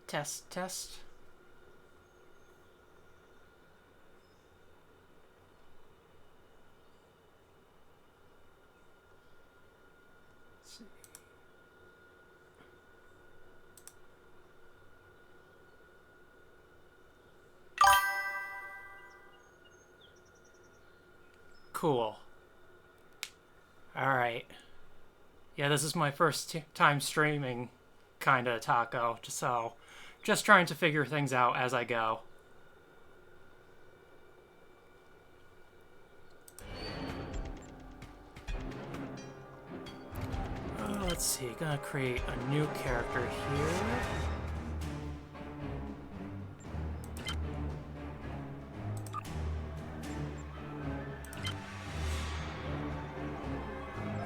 Test, test. Let's see. Cool. Alright. Yeah, this is my first time streaming, kinda, Taco, so just trying to figure things out as I go. Let's see, gonna create a new character here.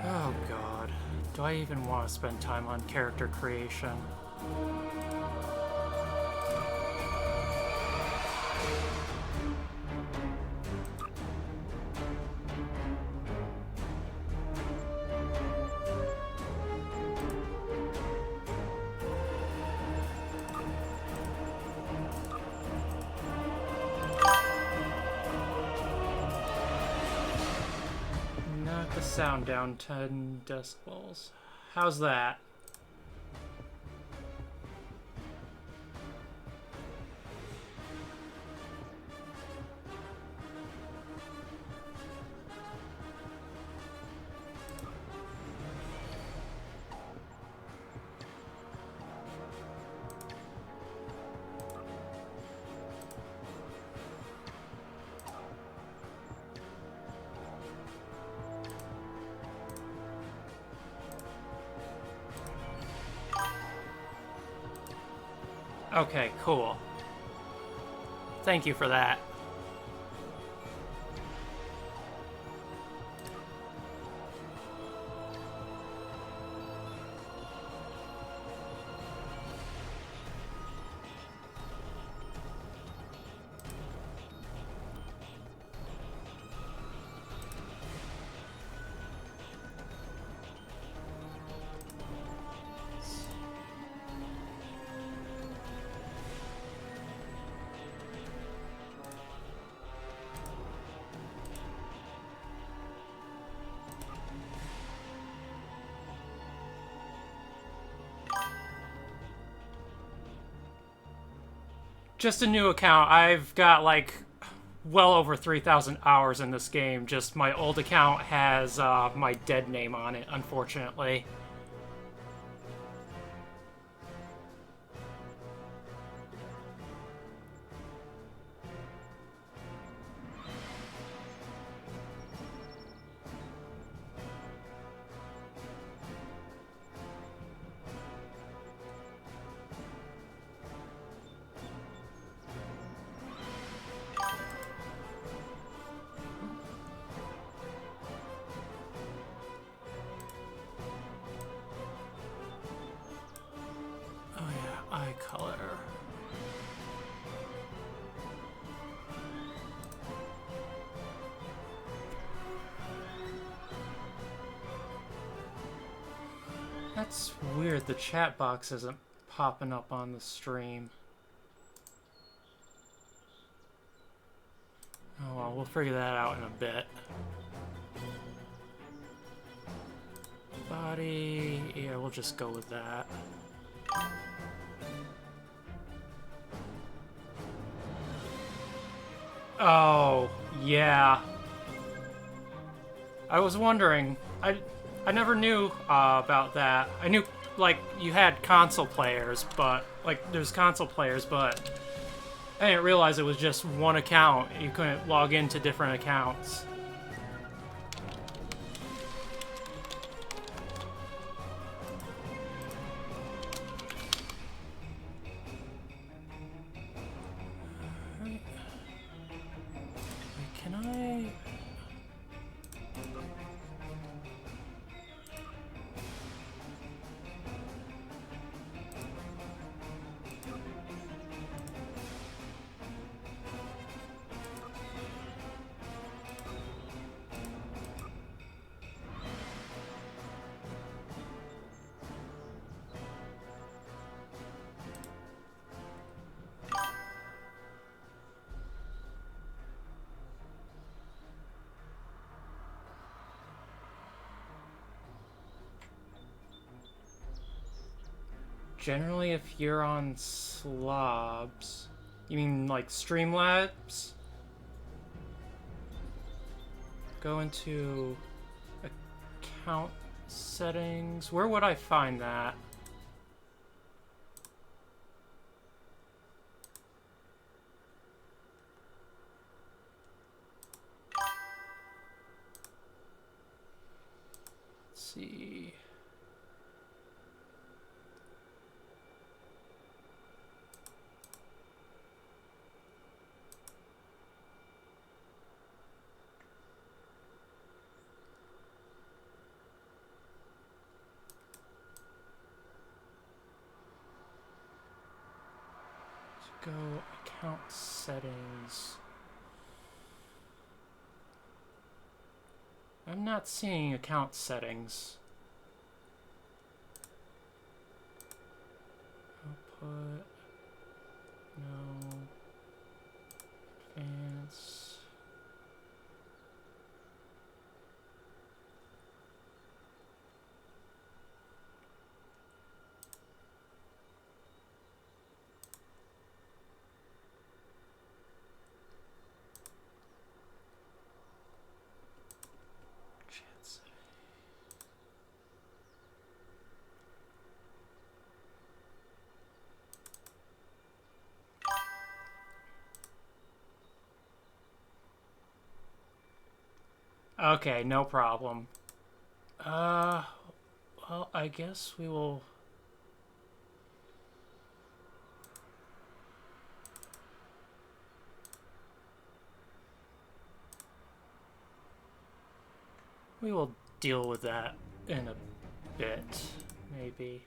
Oh god, do I even want to spend time on character creation? Sound down 10 decibels. How's that? Okay, cool. Thank you for that. Just a new account. I've got like well over 3,000 hours in this game. Just my old account has my dead name on it, unfortunately. Eye color. That's weird, the chat box isn't popping up on the stream. Oh well, we'll figure that out in a bit. Body, yeah, we'll just go with that. Oh, yeah. I was wondering. I never knew about that. I knew, like, you had console players, but, like, there's console players, but I didn't realize it was just one account. You couldn't log into different accounts. Can I... Generally, if you're on slobs... You mean, like, Streamlabs? Go into... account settings. Where would I find that? Let's see. Go account settings. I'm not seeing account settings. Output. No. Advance. Okay, no problem. Well, I guess we will... We will deal with that in a bit, maybe.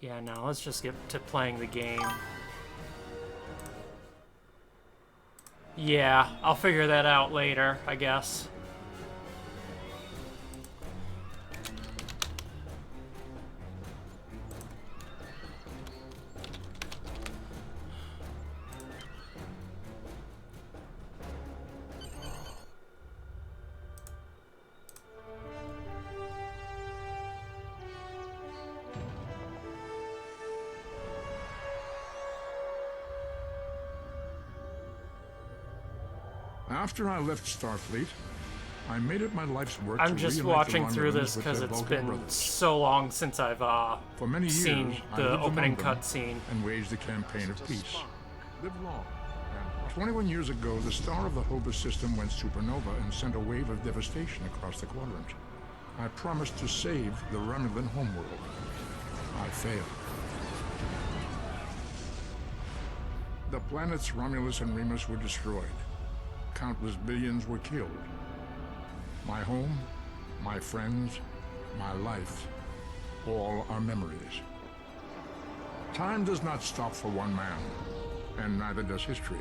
Yeah, no, let's just get to playing the game. Yeah, I'll figure that out later, I guess. After I left Starfleet, I made it my life's work I'm to just reunite watching the through Romulans this with because their it's Vulcan been brothers. so long since I've For many years, seen I the lived opening among them cutscene. and waged a campaign of peace. Live long. And 21 years ago, the star of the Hobus system went supernova and sent a wave of devastation across the quadrant. I promised to save the Romulan homeworld. I failed. The planets Romulus and Remus were destroyed. Countless billions were killed. My home, my friends, my life, all are memories. Time does not stop for one man, and neither does history.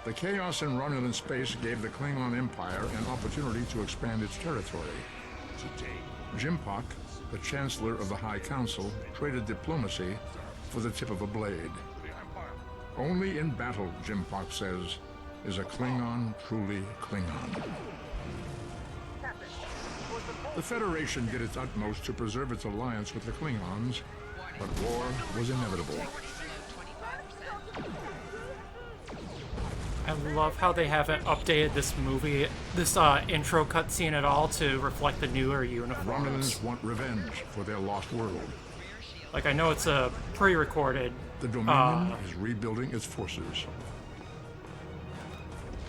The chaos in Romulan space gave the Klingon Empire an opportunity to expand its territory. Jimpak, the Chancellor of the High Council, traded diplomacy for the tip of a blade. Only in battle, Jimpak says, is a Klingon truly Klingon. The Federation did its utmost to preserve its alliance with the Klingons, but war was inevitable. I love how they haven't updated this intro cutscene at all to reflect the newer uniforms. Romulans want revenge for their lost world. Like, I know it's a pre-recorded. The Dominion is rebuilding its forces.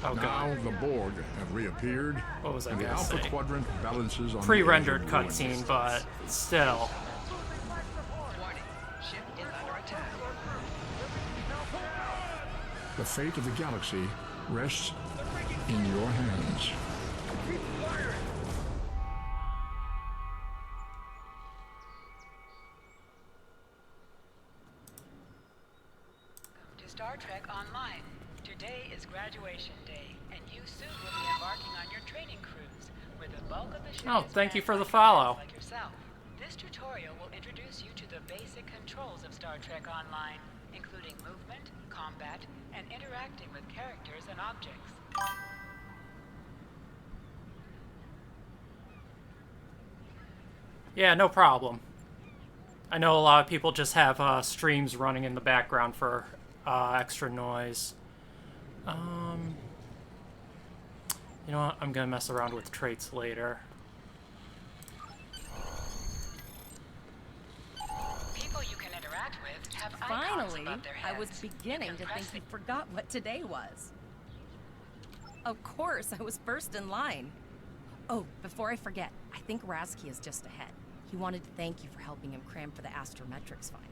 Oh god. Now the Borg have reappeared, What was I and the gonna Alpha say? Quadrant balances on Pre-rendered the edge of ruin. cutscene, but still. The fate of the galaxy rests in your hands. To Star Trek Online. Today is graduation day, and you soon will be embarking on your training cruise, where the bulk of the ship Oh, is thank you manned for the by follow. cadets like yourself. This tutorial will introduce you to the basic controls of Star Trek Online, including movement, combat, and interacting with characters and objects. Yeah, no problem. I know a lot of people just have streams running in the background for extra noise. You know what? I'm gonna mess around with traits later. People you can interact with have icons Finally, above their I heads. was beginning You to can think press you forgot what today was. Of course, I was first in line. Oh, before I forget, I think Rasky is just ahead. He wanted to thank you for helping him cram for the astrometrics final.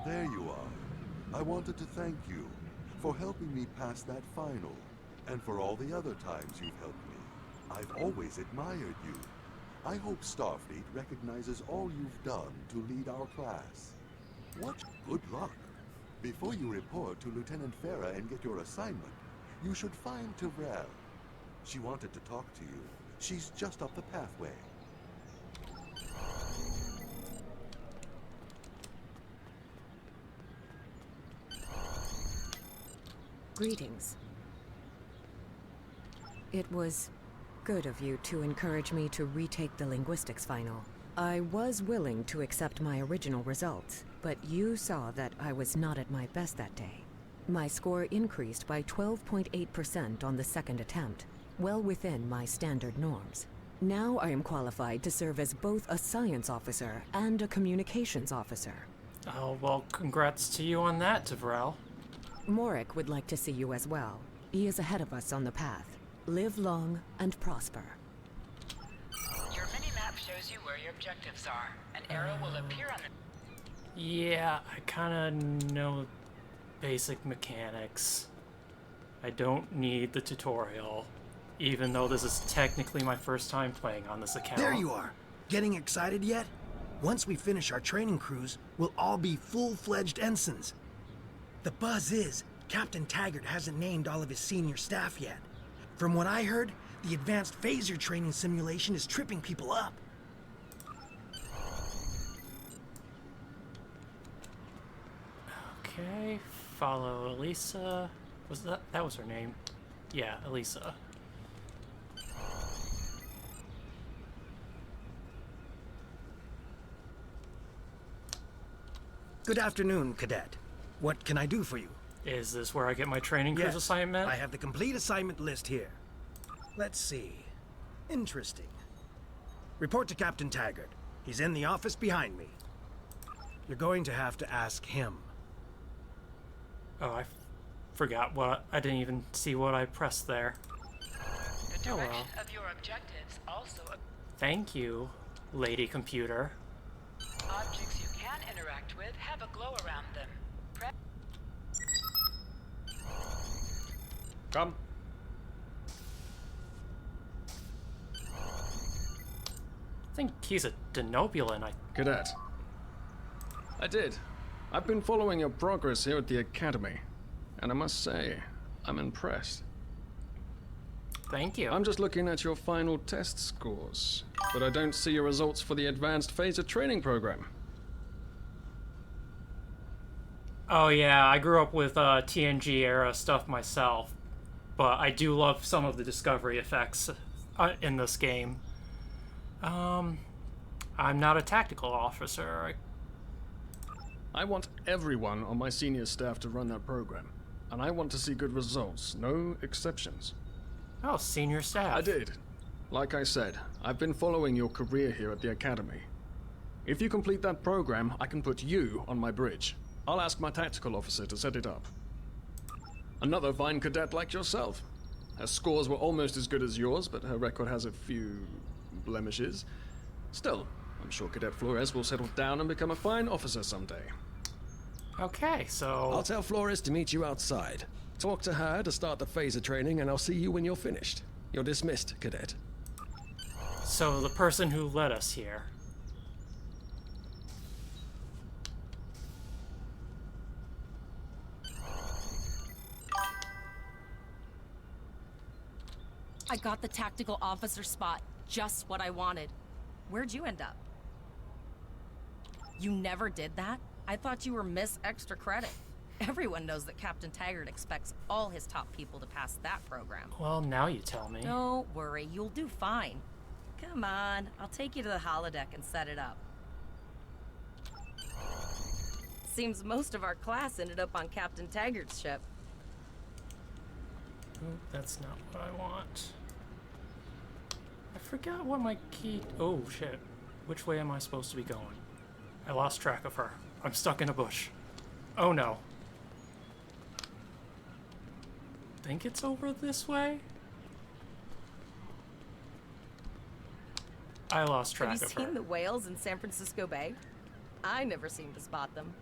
There you are. I wanted to thank you for helping me pass that final, and for all the other times you've helped me. I've always admired you. I hope Starfleet recognizes all you've done to lead our class. What good luck. Before you report to Lieutenant Farah and get your assignment, you should find Tyrell. She wanted to talk to you. She's just up the pathway. Greetings. It was good of you to encourage me to retake the linguistics final. I was willing to accept my original results, but you saw that I was not at my best that day. My score increased by 12.8% on the second attempt, well within my standard norms. Now I am qualified to serve as both a science officer and a communications officer. Oh, well, congrats to you on that, Tavrel. Morik would like to see you as well. He is ahead of us on the path. Live long and prosper. Your mini-map shows you where your objectives are. An arrow will appear on the... Yeah, I kind of know basic mechanics. I don't need the tutorial, even though this is technically my first time playing on this account. There you are. Getting excited yet? Once we finish our training cruise, we'll all be full-fledged ensigns. The buzz is, Captain Taggart hasn't named all of his senior staff yet. From what I heard, the advanced phaser training simulation is tripping people up. Okay, follow Elisa. That was her name? Yeah, Elisa. Good afternoon, Cadet. What can I do for you? Is this where I get my training cruise assignment? I have the complete assignment list here. Let's see. Interesting. Report to Captain Taggart. He's in the office behind me. You're going to have to ask him. Oh, I forgot what... I didn't even see what I pressed there. The Oh, well. direction of your objectives also... Thank you, Lady Computer. Objects you can interact with have a glow around them. Come. I think he's a Denobulan. Cadet. I did. I've been following your progress here at the Academy, and I must say, I'm impressed. Thank you. I'm just looking at your final test scores, but I don't see your results for the Advanced Phaser Training Program. Oh yeah, I grew up with TNG era stuff myself, but I do love some of the discovery effects in this game. I'm not a tactical officer. I want everyone on my senior staff to run that program, and I want to see good results, no exceptions. Oh, senior staff. I did. Like I said, I've been following your career here at the Academy. If you complete that program, I can put you on my bridge. I'll ask my tactical officer to set it up. Another fine cadet like yourself. Her scores were almost as good as yours, but her record has a few blemishes. Still, I'm sure Cadet Flores will settle down and become a fine officer someday. Okay, so... I'll tell Flores to meet you outside. Talk to her to start the phaser training, and I'll see you when you're finished. You're dismissed, Cadet. So the person who led us here. I got the tactical officer spot. Just what I wanted. Where'd you end up? You never did that? I thought you were Miss Extra Credit. Everyone knows that Captain Taggart expects all his top people to pass that program. Well, now you tell me. Don't worry, you'll do fine. Come on, I'll take you to the holodeck and set it up. Seems most of our class ended up on Captain Taggart's ship. Oh, that's not what I want. I forgot what my key... Oh, shit. Which way am I supposed to be going? I lost track of her. I'm stuck in a bush. Oh, no. Think it's over this way? I lost track of her. Have you seen the whales in San Francisco Bay? I never seem to spot them.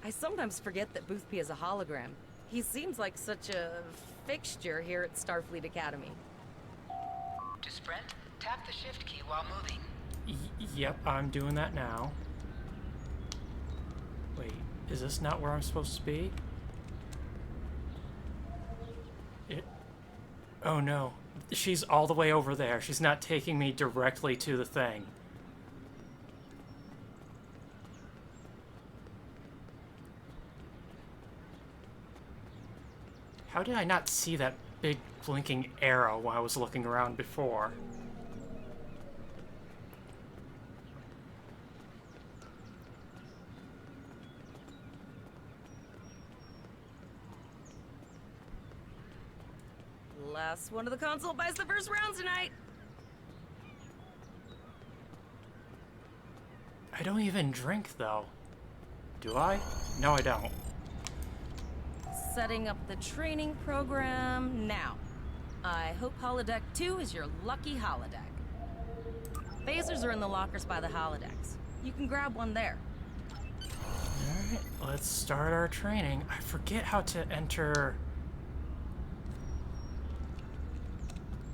I sometimes forget that Boothby is a hologram. He seems like such a fixture here at Starfleet Academy. To sprint, tap the shift key while moving. Yep, I'm doing that now. Wait, is this not where I'm supposed to be? Oh no, she's all the way over there. She's not taking me directly to the thing. How did I not see that big blinking arrow while I was looking around before? Last one of the console buys the first round tonight. I don't even drink, though. Do I? No, I don't. Setting up the training program now. I hope Holodeck 2 is your lucky holodeck. Phasers are in the lockers by the holodecks. You can grab one there. Alright, let's start our training. I forget how to enter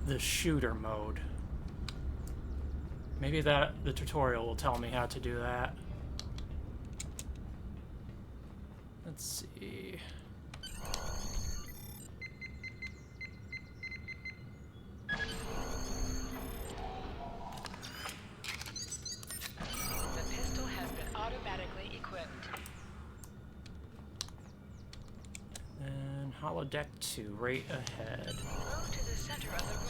the shooter mode. Maybe the tutorial will tell me how to do that. Let's see. The pistol has been automatically equipped. And holodeck 2 right ahead. Move to the center of the room.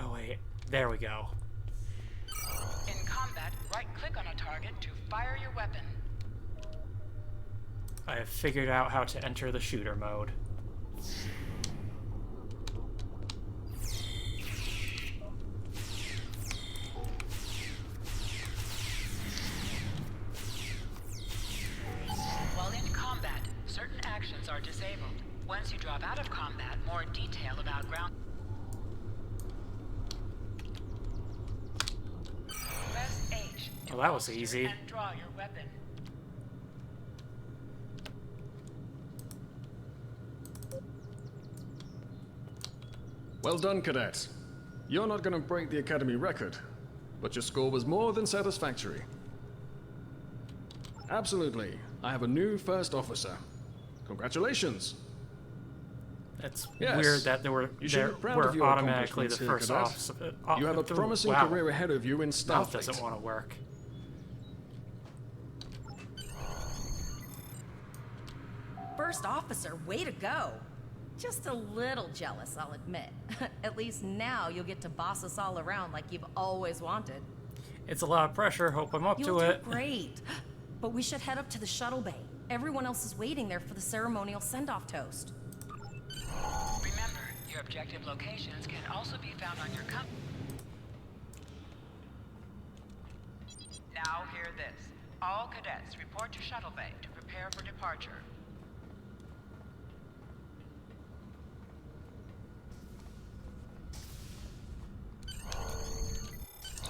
Oh wait, there we go. In combat, right-click on a target to fire your weapon. I have figured out how to enter the shooter mode. While in combat, certain actions are disabled. Once you drop out of combat, more detail about ground... Press H to Well, that was holster easy. and draw your weapon. Well done, cadets. You're not going to break the Academy record, but your score was more than satisfactory. Absolutely. I have a new first officer. Congratulations. It's Yes. weird that You should there be proud were of your automatically the accomplishments first here, officer. cadet. You have a promising wow. career ahead of you in Mouth doesn't Starfleet. want to work. First officer, way to go. Just a little jealous, I'll admit. At least now you'll get to boss us all around like you've always wanted. It's a lot of pressure. Hope I'm up You'll to do it. great. But we should head up to the shuttle bay. Everyone else is waiting there for the ceremonial send-off toast. Remember, your objective locations can also be found on your Now hear this. All cadets report to Shuttle Bay to prepare for departure.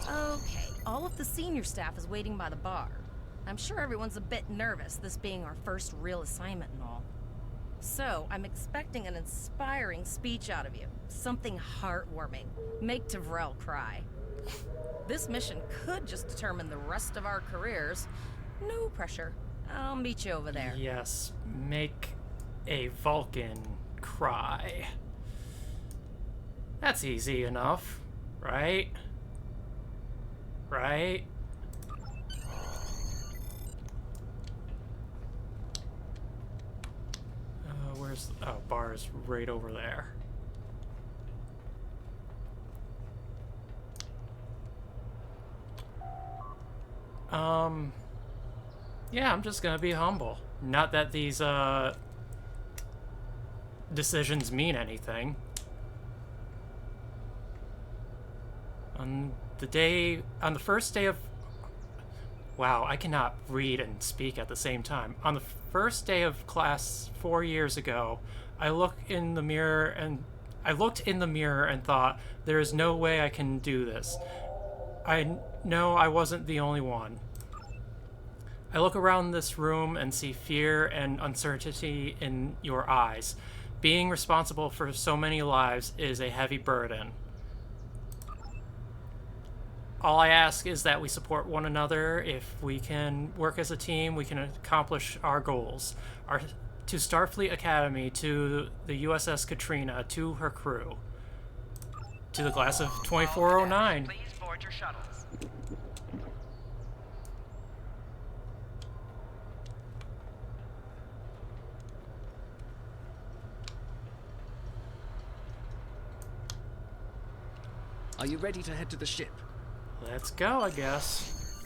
Okay, all of the senior staff is waiting by the bar. I'm sure everyone's a bit nervous, this being our first real assignment and all. So, I'm expecting an inspiring speech out of you. Something heartwarming. Make Tavrel cry. This mission could just determine the rest of our careers. No pressure. I'll meet you over there. Yes, make a Vulcan cry. That's easy enough, right? Right? Where's bars right over there. Yeah, I'm just gonna be humble. Not that these decisions mean anything. On the first day of... Wow, I cannot read and speak at the same time. On the first day of class 4 years ago, I looked in the mirror and thought, there is no way I can do this. I know I wasn't the only one. I look around this room and see fear and uncertainty in your eyes. Being responsible for so many lives is a heavy burden. All I ask is that we support one another. If we can work as a team, we can accomplish our goals. To Starfleet Academy, to the USS Katrina, to her crew. To the class of 2409. Please board your shuttles. Are you ready to head to the ship? Let's go, I guess.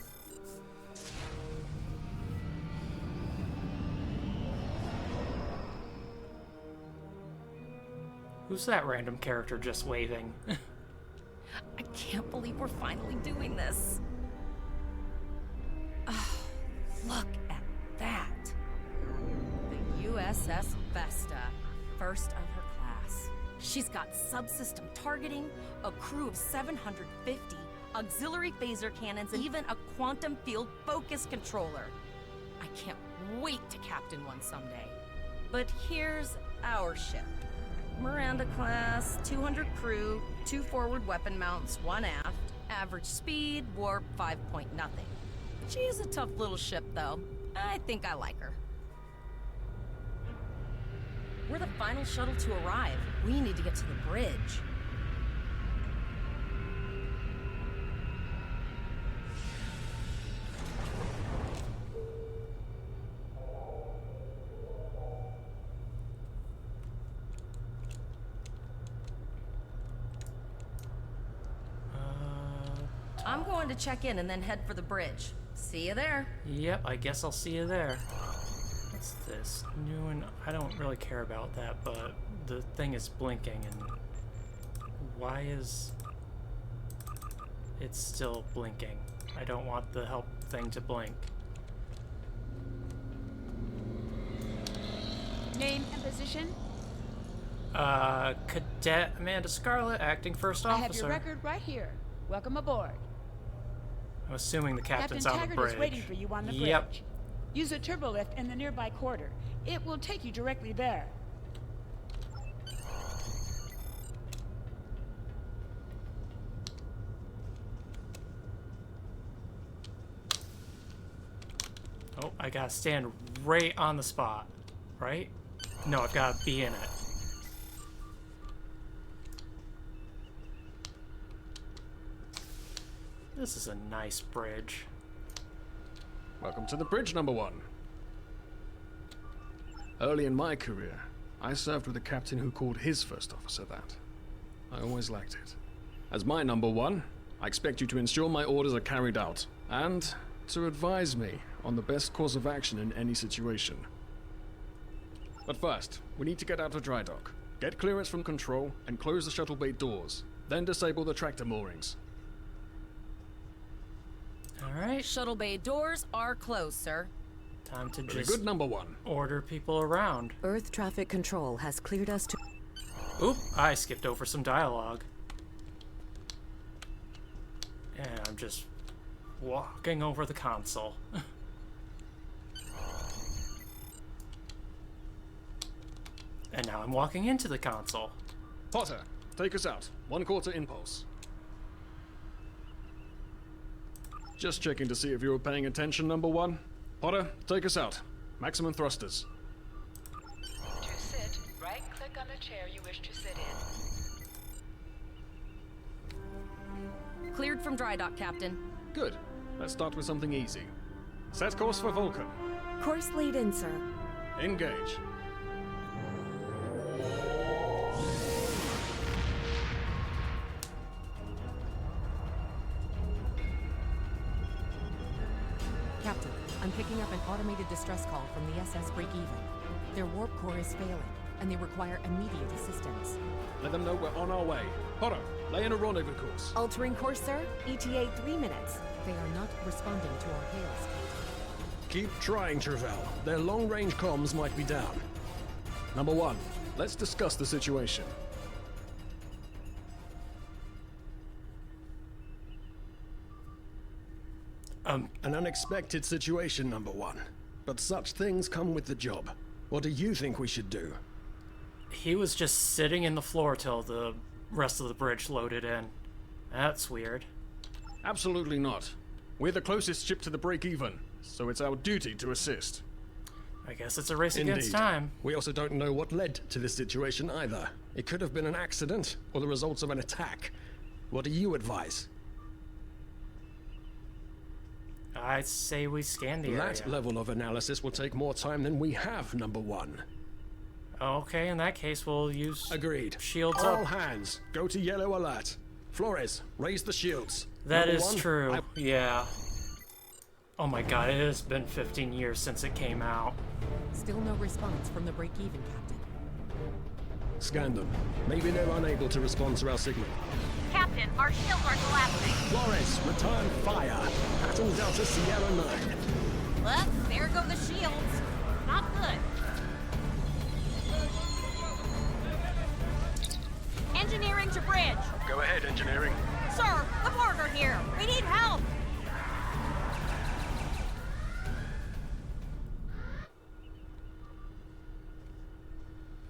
Who's that random character just waving? I can't believe we're finally doing this. Oh, look at that. The USS Vesta, first of her class. She's got subsystem targeting, a crew of 750, auxiliary phaser cannons, and even a quantum field focus controller. I can't wait to captain one someday. But here's our ship. Miranda class, 200 crew, 2 forward weapon mounts, 1 aft, average speed, warp 5 point nothing. She's a tough little ship though. I think I like her. We're the final shuttle to arrive. We need to get to the bridge. I'm going to check in and then head for the bridge. See you there. Yep, I guess I'll see you there. What's this? New and... I don't really care about that, but the thing is blinking, and... Why is... It's still blinking. I don't want the help thing to blink. Name and position? Cadet Amanda Scarlett, acting first I officer. have your record right here. Welcome aboard. I'm assuming the captain's Captain on the Taggart bridge. is waiting for you on the Yep. bridge. Use a turbolift in the nearby quarter. It will take you directly there. Oh, I gotta stand right on the spot, right? No, I've gotta be in it. This is a nice bridge. Welcome to the bridge, number 1. Early in my career, I served with a captain who called his first officer that. I always liked it. As my number 1, I expect you to ensure my orders are carried out, and to advise me on the best course of action in any situation. But first, we need to get out of dry dock, get clearance from control, and close the shuttle bay doors, then disable the tractor moorings. Alright, Shuttle bay doors are closed, sir. time to Very just good, number 1. order people around. Earth traffic control has cleared us to... Oop, I skipped over some dialogue. And I'm just walking over the console. And now I'm walking into the console. Potter, take us out. 1/4 impulse. Just checking to see if you were paying attention, number 1. Potter, take us out. Maximum thrusters. To sit, right-click on the chair you wish to sit in. Cleared from dry dock, Captain. Good. Let's start with something easy. Set course for Vulcan. Course lead in, sir. Engage. Captain, I'm picking up an automated distress call from the SS Break-Even. Their warp core is failing, and they require immediate assistance. Let them know we're on our way. Potter, lay in a rendezvous course. Altering course, sir. ETA 3 minutes. They are not responding to our hails, Captain. Keep trying, Travell. Their long-range comms might be down. Number 1, let's discuss the situation. An unexpected situation, Number 1. But such things come with the job. What do you think we should do? He was just sitting in the floor till the rest of the bridge loaded in. That's weird. Absolutely not. We're the closest ship to the break-even, so it's our duty to assist. I guess it's a race against time. We also don't know what led to this situation either. It could have been an accident, or the results of an attack. What do you advise? I'd say we scan the area. That level of analysis will take more time than we have, Number 1. Okay, in that case, we'll use... Agreed. Shields All up. hands, go to yellow alert. Flores, raise the shields. That Number is 1, true. Yeah. Oh my god, it has been 15 years since it came out. Still no response from the Break-Even, Captain. Scan them. Maybe they're unable to respond to our signal. Captain, our shields are collapsing. Flores, return fire. Pattern Delta Sierra 9. Well, there go the shields. Not good. Engineering to bridge. Go ahead, engineering. Sir, the Borg are here. We need help.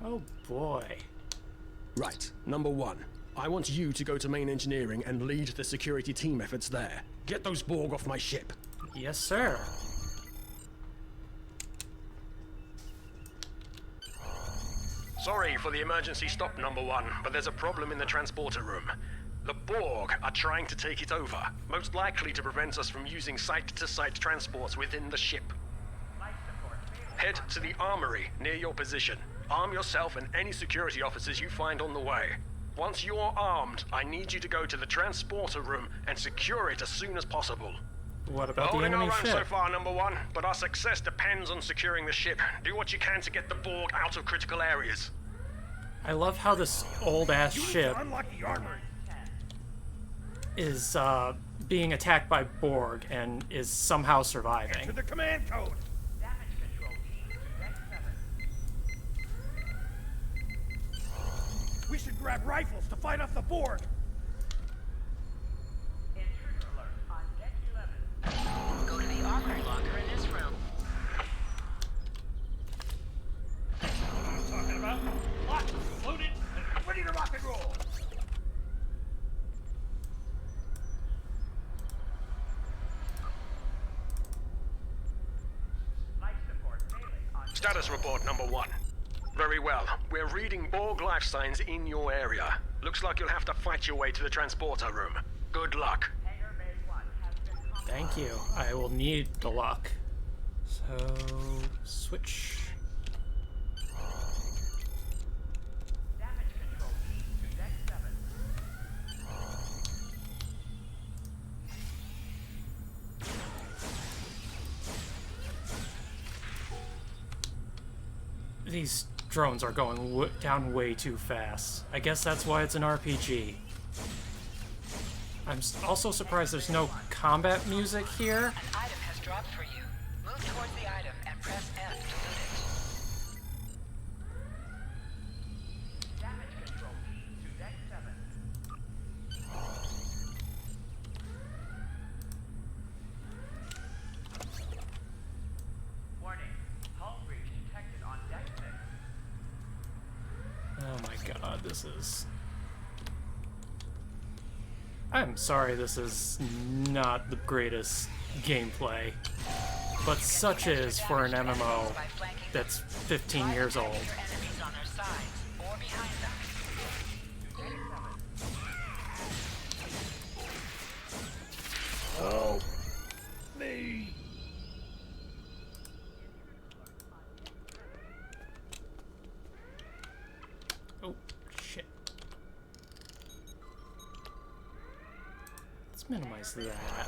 Oh boy. Right, Number 1. I want you to go to main engineering and lead the security team efforts there. Get those Borg off my ship. Yes, sir. Sorry for the emergency stop, Number 1, but there's a problem in the transporter room. The Borg are trying to take it over, most likely to prevent us from using site-to-site transports within the ship. Head to the armory near your position. Arm yourself and any security officers you find on the way. Once you're armed, I need you to go to the transporter room and secure it as soon as possible. What about the Holding our enemy own ship? so far, Number 1, but our success depends on securing the ship. Do what you can to get the Borg out of critical areas. I love how this old-ass ship is being attacked by Borg and is somehow surviving. To the command code. We should grab rifles to fight off the Borg. Intruder alert on deck 11. Go to the armory locker in this room. I'm talking about locked, loaded, and ready to rock and roll. Life support failing on Status report, Number 1. Very well. We're reading Borg life signs in your area. Looks like you'll have to fight your way to the transporter room. Good luck. hangar bay 1 has been Thank you. I will need the luck. So, switch. damage control to deck 7. These drones are going down way too fast. I guess that's why it's an RPG. I'm also surprised there's no combat music here. An item has dropped for you. Move towards the item and press F to loot it. Damage control to deck 7. Warning. Hull breach detected on deck 6. Oh my god, this is... I'm sorry this is not the greatest gameplay, but such is for an MMO that's 15 years old. Your enemies on their sides or behind them. Oh, me. Oh, shit. Let's minimize that.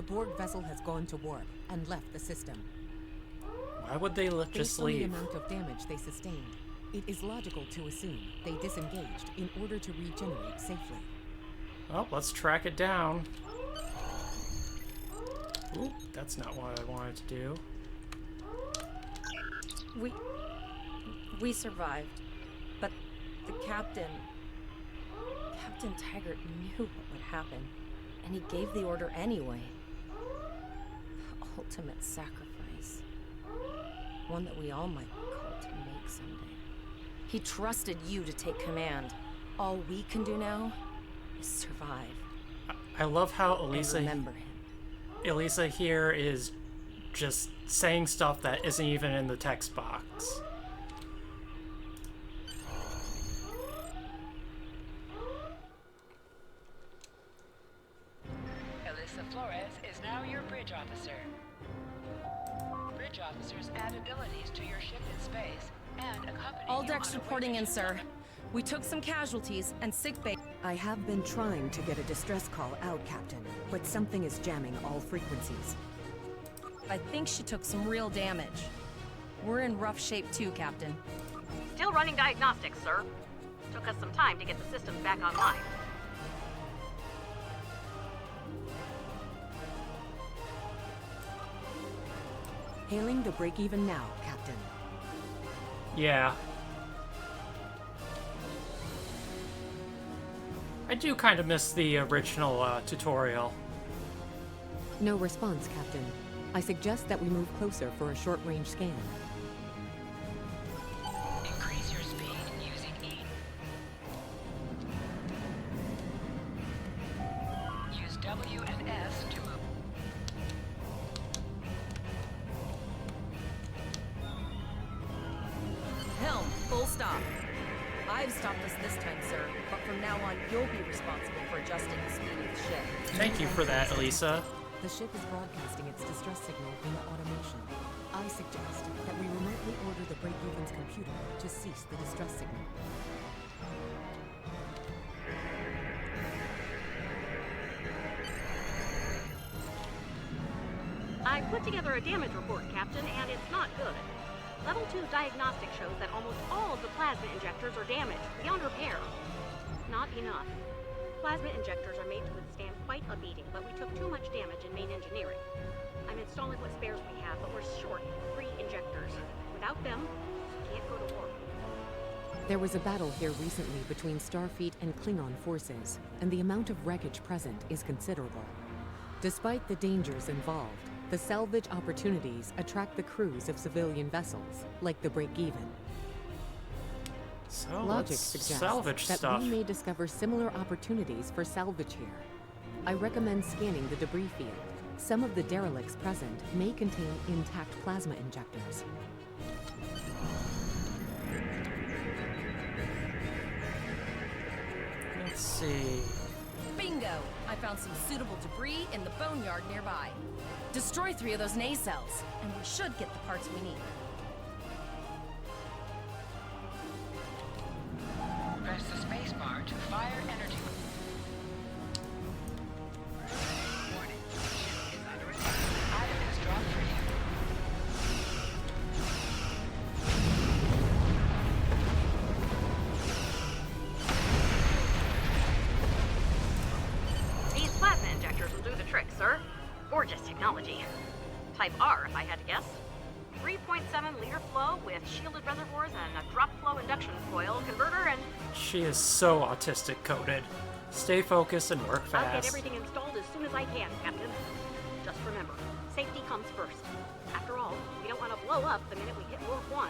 The Borg vessel has gone to warp and left the system. Why would they just Based on the leave? amount of damage they sustained, it is logical to assume they disengaged in order to regenerate safely. Well, let's track it down. Ooh, that's not what I wanted to do. We survived, but the Captain Taggart knew what would happen, and he gave the order anyway. The ultimate sacrifice. One that we all might be called to make someday. He trusted you to take command. All we can do now is survive. I love how And Elisa remember him. Elisa here is just saying stuff that isn't even in the text box. Elisa Flores is now your bridge officer. Bridge officers add abilities to your ship in space and accompany All you decks on reporting in, voyages. sir. We took some casualties and sickbay. I have been trying to get a distress call out, Captain, but something is jamming all frequencies. I think she took some real damage. We're in rough shape too, Captain. Still running diagnostics, sir. Took us some time to get the systems back online. Hailing the break-even now, Captain. Yeah. I do kind of miss the original tutorial. No response, Captain. I suggest that we move closer for a short-range scan. Increase your speed using E. Use W and S to move. Helm, full stop. I've stopped us this time, sir, but from now on, you'll be responsible for adjusting the speed of the ship. Thank you for that, Elisa. The ship is broadcasting its distress signal via automation. I suggest that we remotely order the break-even's computer to cease the distress signal. I put together a damage report, Captain, and it's not good. Level 2 diagnostic shows that almost all of the plasma injectors are damaged, beyond repair. Not enough. Plasma injectors are made to withstand quite a beating, but we took too much damage in main engineering. I'm installing what spares we have, but we're short 3 injectors. Without them, we can't go to war. There was a battle here recently between Starfleet and Klingon forces, and the amount of wreckage present is considerable. Despite the dangers involved, the salvage opportunities attract the crews of civilian vessels, like the Break-Even. So Logic let's suggests salvage that stuff. we may discover similar opportunities for salvage here. I recommend scanning the debris field. Some of the derelicts present may contain intact plasma injectors. Let's see. Bingo! I found some suitable debris in the boneyard nearby. Destroy 3 of those nacelles, and we should get the parts we need. Press the space bar to fire energy. Warning. Ship is under attack. Item is dropped for you. These plasma injectors will do the trick, sir. Gorgeous technology. Type R, if I had to guess. 3.7 liter flow with shielded reservoirs and a drop flow induction coil converter, and She is so autistic coded. Stay focused and work I'll get fast. everything installed as soon as I can, Captain. Just remember, safety comes first. After all, we don't want to blow up the minute we hit Warp 1.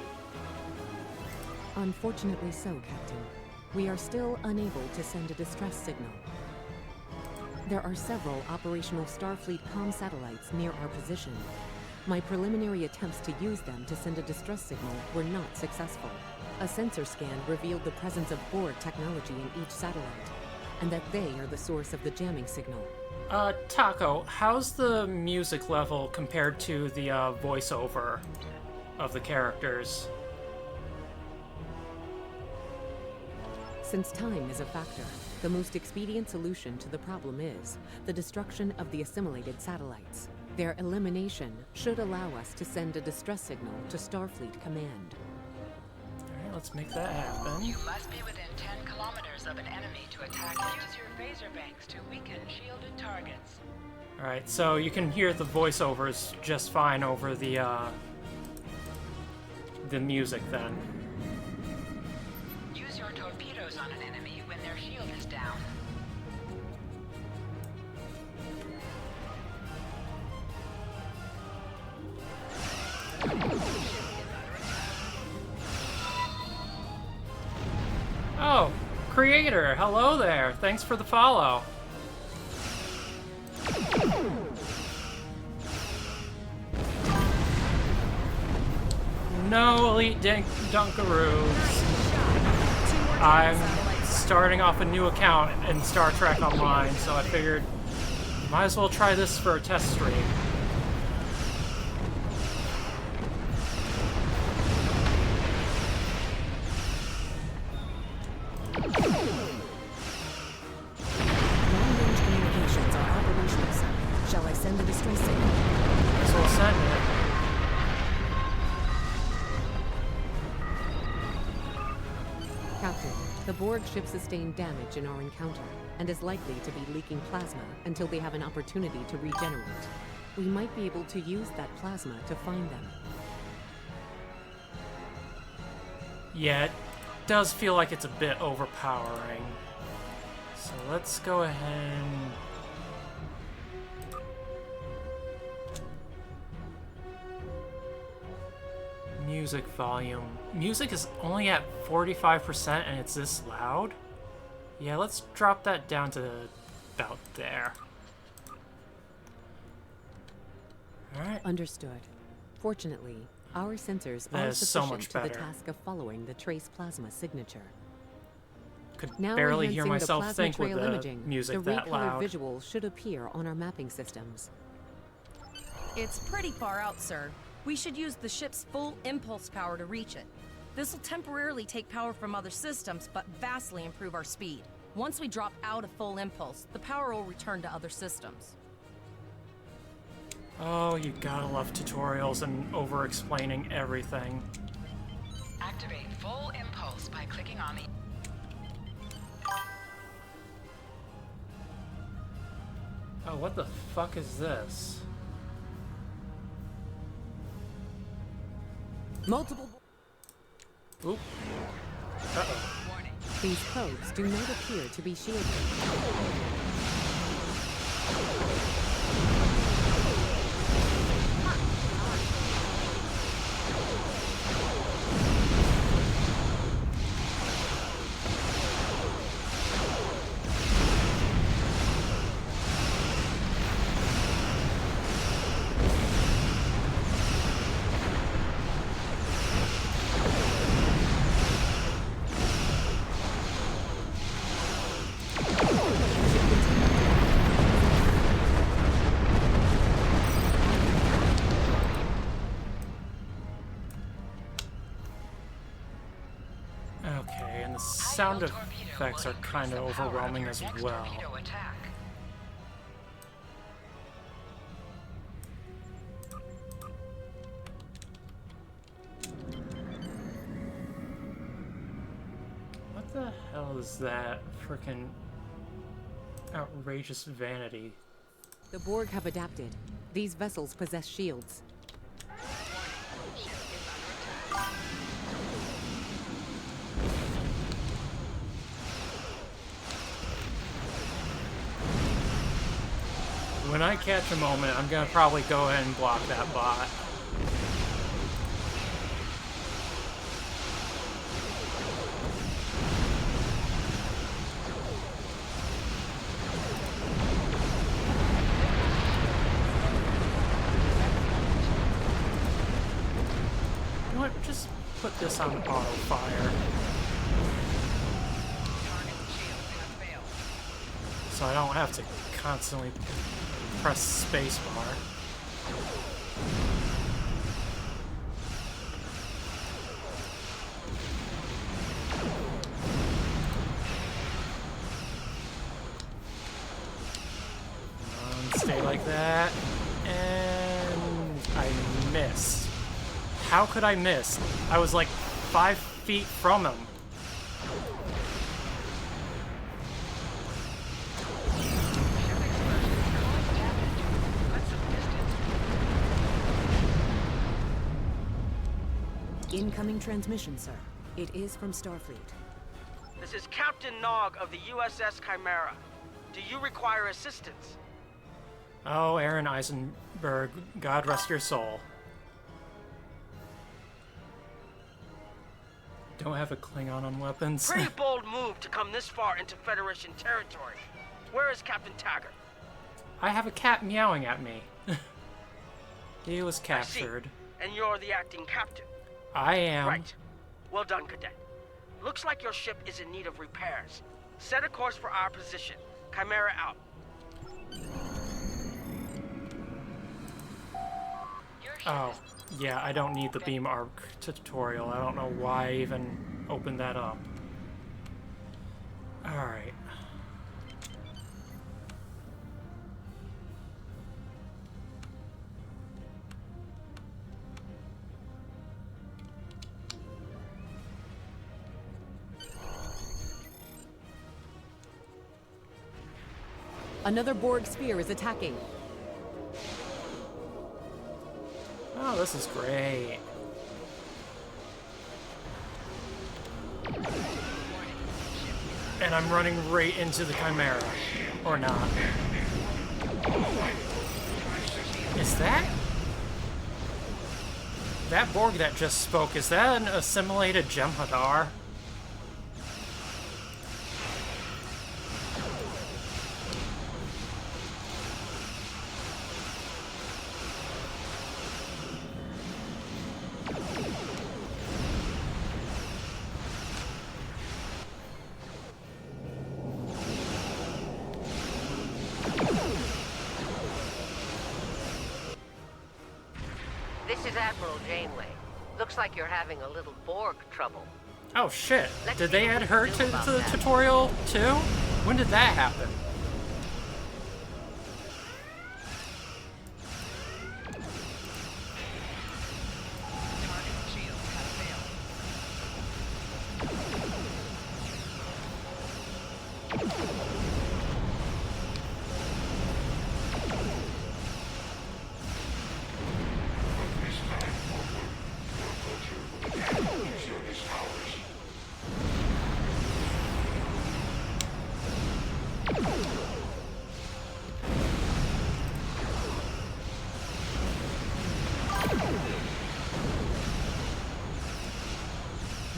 Unfortunately so, Captain. We are still unable to send a distress signal. There are several operational Starfleet comm satellites near our position. My preliminary attempts to use them to send a distress signal were not successful. A sensor scan revealed the presence of Borg technology in each satellite, and that they are the source of the jamming signal. Taco, how's the music level compared to the voiceover of the characters? Since time is a factor, The most expedient solution to the problem is the destruction of the assimilated satellites. Their elimination should allow us to send a distress signal to Starfleet Command. Alright, let's make that happen. You must be within 10 kilometers of an enemy to attack. Use your phaser banks to weaken shielded targets. Alright, so you can hear the voiceovers just fine over the music then. Use your torpedoes on an enemy when their shield is down. Oh, creator, hello there. Thanks for the follow. No elite Dunkaroos. I'm starting off a new account in Star Trek Online, so I figured might as well try this for a test stream. Long-range communications are operational, sir. Shall I send the distress signal? Might as well send it. Captain, the Borg ship sustained damage in our encounter and is likely to be leaking plasma until they have an opportunity to regenerate. We might be able to use that plasma to find them. Yeah, it does feel like it's a bit overpowering. So let's go ahead and... Music volume. Music is only at 45% and it's this loud? Yeah, let's drop that down to about there. Alright. Understood. Fortunately, our sensors That are is so sufficient much to the better. task of following the trace plasma signature. Could Now barely hear enhancing myself the plasma think with trail the imaging, music the that recolored loud. visuals should appear on our mapping systems. It's pretty far out, sir. We should use the ship's full impulse power to reach it. This will temporarily take power from other systems, but vastly improve our speed. Once we drop out of full impulse, the power will return to other systems. Oh, you gotta love tutorials and over-explaining everything. Activate full impulse by clicking on the... Oh, what the fuck is this? Multiple... Oop. Uh-oh. These probes do not appear to be shielded. Okay, and the sound effects are kind of overwhelming as well. What the hell is that frickin' outrageous vanity? The Borg have adapted. These vessels possess shields. When I catch a moment, I'm gonna probably go ahead and block that bot. You know what? Just put this on auto fire. So I don't have to constantly press spacebar. Stay like that. And I missed. How could I miss? I was like 5 feet from him. Incoming transmission, sir. It is from Starfleet. This is Captain Nog of the USS Chimera. Do you require assistance? Oh, Aaron Eisenberg, God rest your soul. Don't have a Klingon on weapons. Pretty bold move to come this far into Federation territory. Where is Captain Taggart? I have a cat meowing at me. He was I see. captured. And you're the acting captain. I am. Right. Well done, Cadet. Looks like your ship is in need of repairs. Set a course for our position. Chimera out. Oh, yeah, I don't need the beam arc tutorial. I don't know why I even opened that up. Alright. Another Borg sphere is attacking. Oh, this is great. And I'm running right into the Chimera. Or not. Is that... That Borg that just spoke, is that an assimilated Jem'Hadar? This is Admiral Janeway. Looks like you're having a little Borg trouble. Oh shit. Let's Did see they what add we her can to do about the that. tutorial too? When did that happen?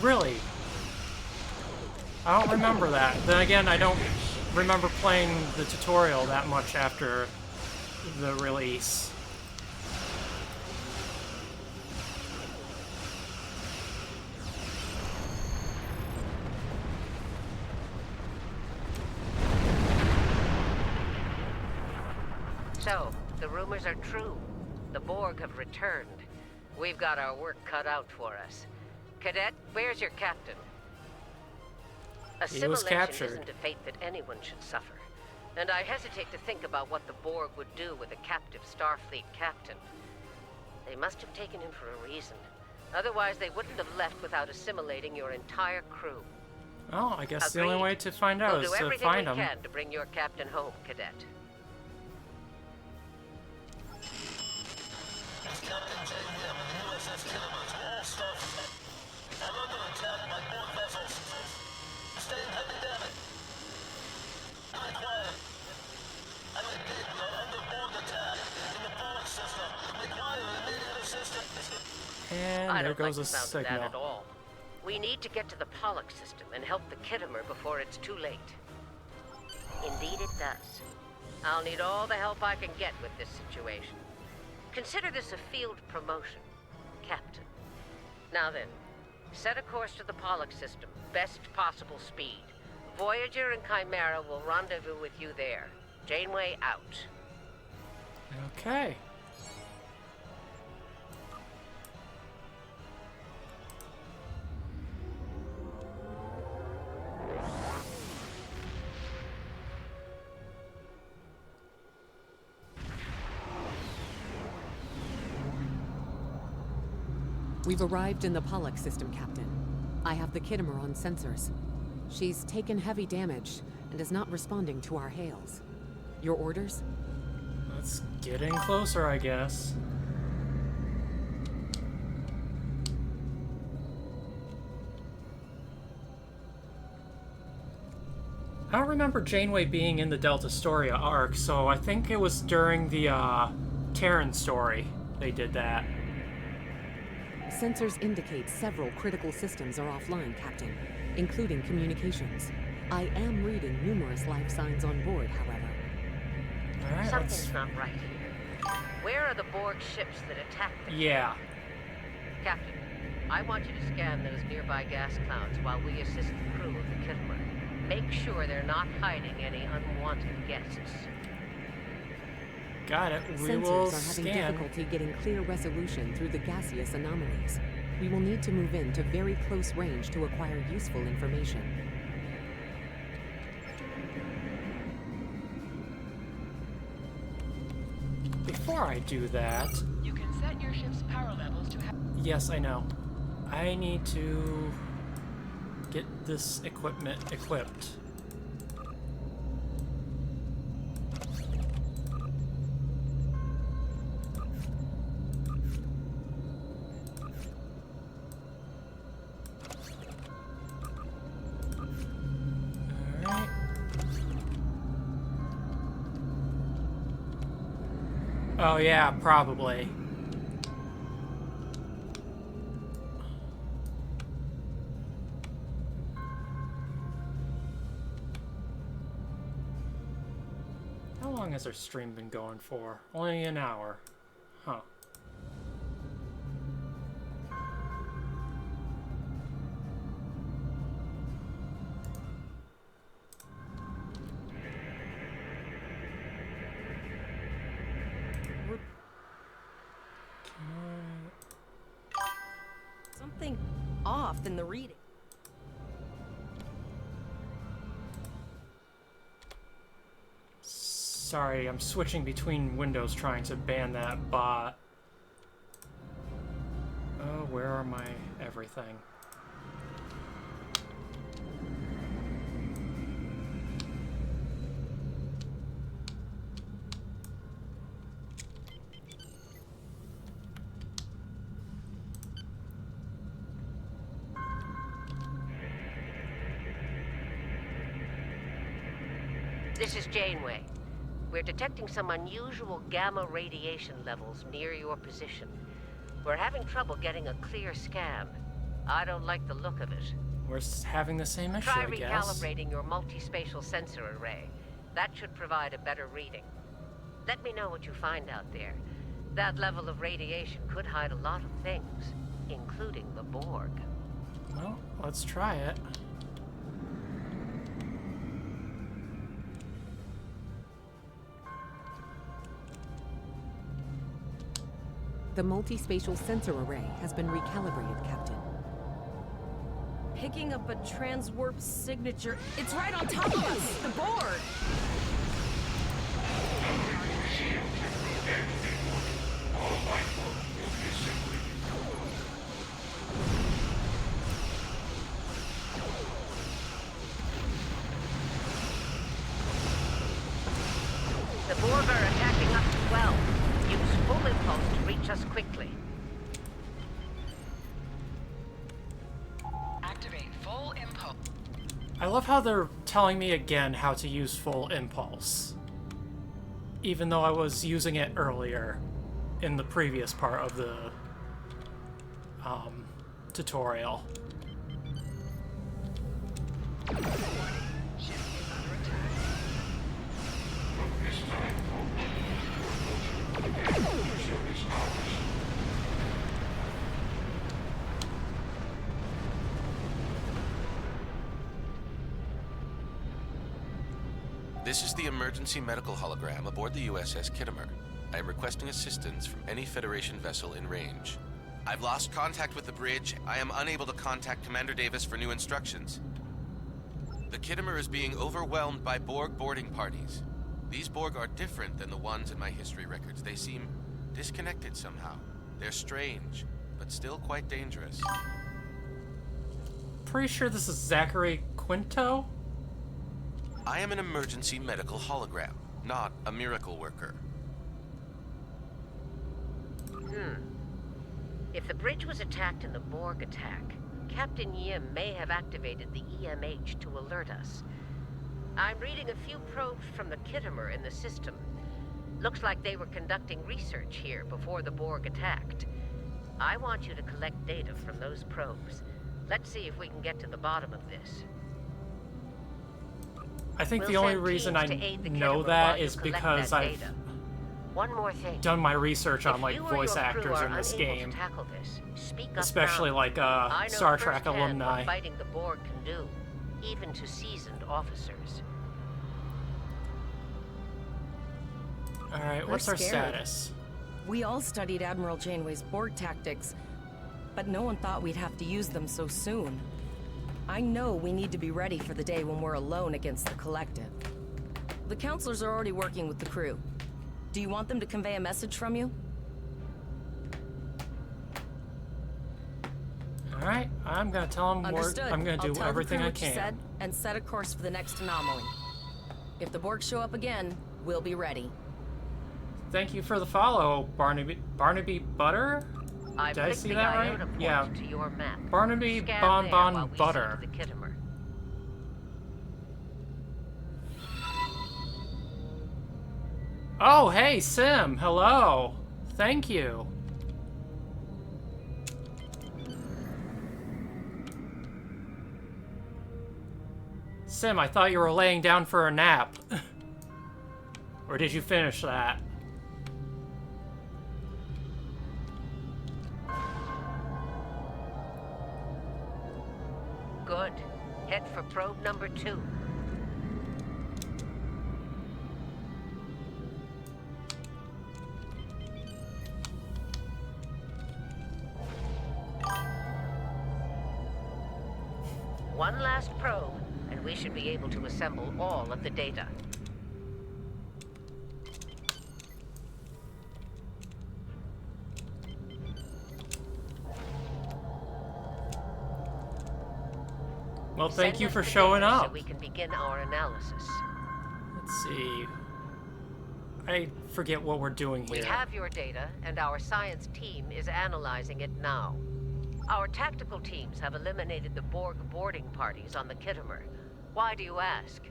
Really? I don't remember that. Then again, I don't remember playing the tutorial that much after the release. So, the rumors are true. The Borg have returned. We've got our work cut out for us. Cadet, where's your captain? Assimilation captured. isn't a fate that anyone should suffer. And I hesitate to think about what the Borg would do with a captive Starfleet captain. They must have taken him for a reason. Otherwise, they wouldn't have left without assimilating your entire crew. Oh, I guess the Agreed. only way to find out We'll is do to everything find we him. can to bring your captain home, Cadet. And I there don't like goes the a sound of that signal. at all. We need to get to the Pollux system and help the Kittimer before it's too late. Indeed it does. I'll need all the help I can get with this situation. Consider this a field promotion, Captain. Now then, set a course to the Pollux system, best possible speed. Voyager and Chimera will rendezvous with you there. Janeway out. Okay. We've arrived in the Pollux system, Captain. I have the Kittimer on sensors. She's taken heavy damage and is not responding to our hails. Your orders? It's getting closer, I guess. I don't remember Janeway being in the Delta Storia arc, so I think it was during the Terran story they did that. Sensors indicate several critical systems are offline, Captain, including communications. I am reading numerous life signs on board, however. All right, Something's not right here. Where are the Borg ships that attacked the Yeah. Captain, I want you to scan those nearby gas clouds while we assist the crew of the Kittimer. Make sure they're not hiding any unwanted guests. Got it. We Sensors will are having scan. difficulty getting clear resolution through the gaseous anomalies. We will need to move in to very close range to acquire useful information. Before I do that, You can set your ship's power levels to have. yes, I know. I need to get this equipment equipped. Alright. Oh yeah, probably. How long has our stream been going for? Only an hour. Huh. Something off in the reading. Sorry, I'm switching between windows trying to ban that bot. Oh, where are my everything? This is Janeway. We're detecting some unusual gamma radiation levels near your position. We're having trouble getting a clear scan. I don't like the look of it. We're having the same issue, Try I guess. recalibrating your multispatial sensor array. That should provide a better reading. Let me know what you find out there. That level of radiation could hide a lot of things, including the Borg. Well, let's try it. The multispatial sensor array has been recalibrated, Captain. Picking up a transwarp signature. It's right on top of us! The board! The Borg are attacking us as well. Use full impulse to reach us quickly. Activate full impulse. I love how they're telling me again how to use full impulse. Even though I was using it earlier in the previous part of the tutorial. This is the emergency medical hologram aboard the USS Kittimer. I am requesting assistance from any Federation vessel in range. I've lost contact with the bridge. I am unable to contact Commander Davis for new instructions. The Kittimer is being overwhelmed by Borg boarding parties. These Borg are different than the ones in my history records. They seem disconnected somehow. They're strange. but still quite dangerous. Pretty sure this is Zachary Quinto? I am an emergency medical hologram, not a miracle worker. If the bridge was attacked in the Borg attack, Captain Yim may have activated the EMH to alert us. I'm reading a few probes from the Kittimer in the system. Looks like they were conducting research here before the Borg attacked. I want you to collect data from those probes. Let's see if we can get to the bottom of this. I think We'll the only send reason teams I to aid the know Kittimer that while you is collect because that I've data. One more thing. done my research on If like you or voice your crew actors are in this unable to game. tackle this, speak up Especially now. like I know Star Trek firsthand alumni. what fighting the Borg can do, even to seasoned officers. Alright, We're what's our scared. status? We all studied Admiral Janeway's Borg tactics, but no one thought we'd have to use them so soon. I know we need to be ready for the day when we're alone against the Collective. The counselors are already working with the crew. Do you want them to convey a message from you? Alright, I'm gonna tell them Understood. I'm gonna I'll do tell everything the crew I what you can. said and set a course for the next anomaly. If the Borg show up again, we'll be ready. Thank you for the follow, Barnaby Butter? I've Did I linked see the that right? iota point Yeah. to your map. Barnaby Scan Bon there while Bon we Butter. seek the Kittimer. Oh, hey, Sim. Hello. Thank you. Sim, I thought you were laying down for a nap. Or did you finish that? Good. Head for probe number 2. One last probe, and we should be able to assemble all of the data. Well, thank Send you us for the showing data up. so we can begin our analysis. Let's see. I forget what we're doing We here. have your data, and our science team is analyzing it now. Our tactical teams have eliminated the Borg boarding parties on the Kittimer. Why do you ask?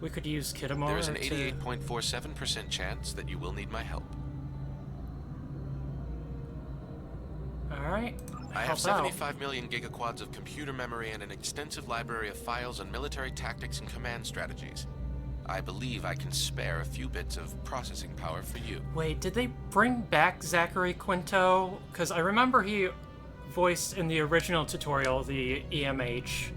We could use Kittimer There is an to... 88.47% chance that you will need my help. Alright. I have help out. 75 million gigaquads of computer memory and an extensive library of files on military tactics and command strategies. I believe I can spare a few bits of processing power for you. Wait, did they bring back Zachary Quinto? Because I remember he voiced in the original tutorial the EMH.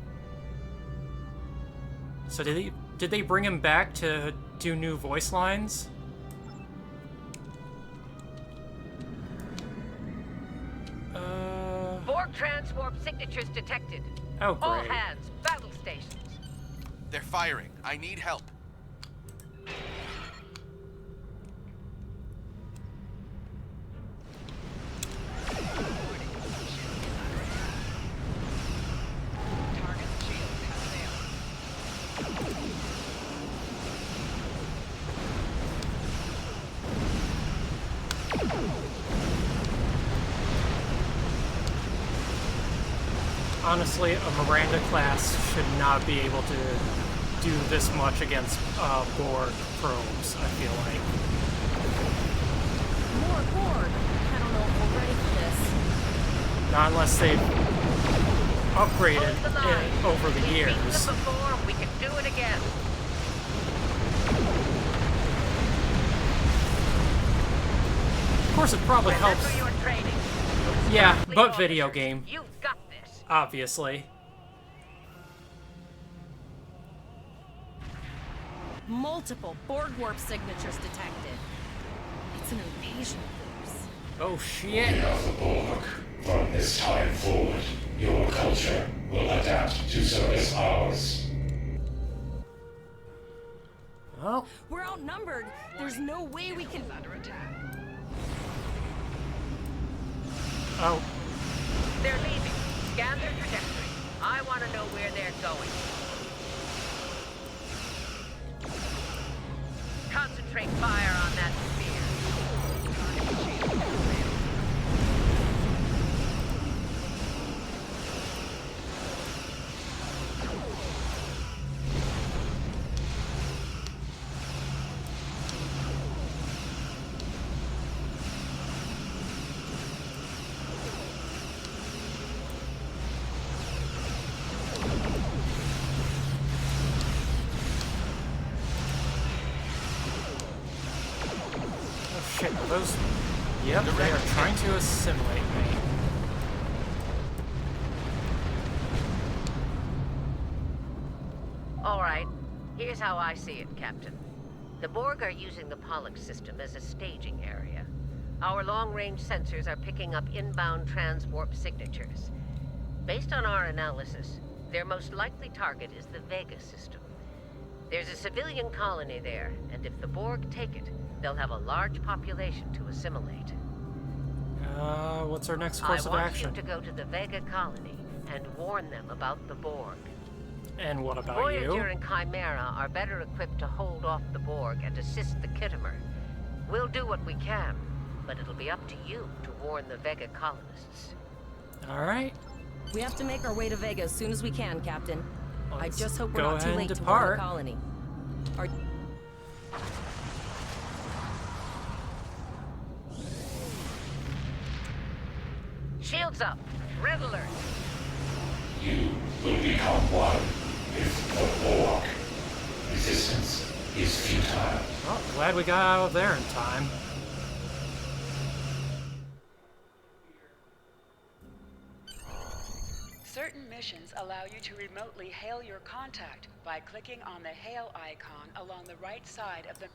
So did they bring him back to do new voice lines? Borg transwarp signatures detected. Oh, great. All hands, battle stations. They're firing. I need help. Honestly, a Miranda class should not be able to do this much against Borg probes, I feel like. More Borg. I don't know if we're ready for this. Not unless they've upgraded Hold the line. it over the We've beaten years. them before, we can do it again. Of course, it probably helps. Remember your training. Yeah, Starfleet but video officers, game, You've got this. obviously. Multiple Borg warp signatures detected. It's an invasion force. Oh shit. We are the Borg. From this time forward, your culture will adapt to service ours. Oh. We're outnumbered. There's no way we can. Under attack. Oh. They're leaving. Scan their trajectory. I want to know where they're going. Concentrate fire on that sphere. Shit, are those... Yep, they are trying to assimilate me. All right. Here's how I see it, Captain. The Borg are using the Pollux system as a staging area. Our long-range sensors are picking up inbound transwarp signatures. Based on our analysis, their most likely target is the Vega system. There's a civilian colony there, and if the Borg take it, they'll have a large population to assimilate. What's our next course of action? I want you to go to the Vega colony and warn them about the Borg. And what about Voyager you? and Chimera are better equipped to hold off the Borg and assist the Kittimer. We'll do what we can, but it'll be up to you to warn the Vega colonists. Alright. We have to make our way to Vega as soon as we can, Captain. I just hope we're go not too ahead late and to warn the depart. colony. Are... Shields up. Red alert. You will become one with the Borg. Resistance is futile. Well, glad we got out of there in time. Certain missions allow you to remotely hail your contact by clicking on the hail icon along the right side of the...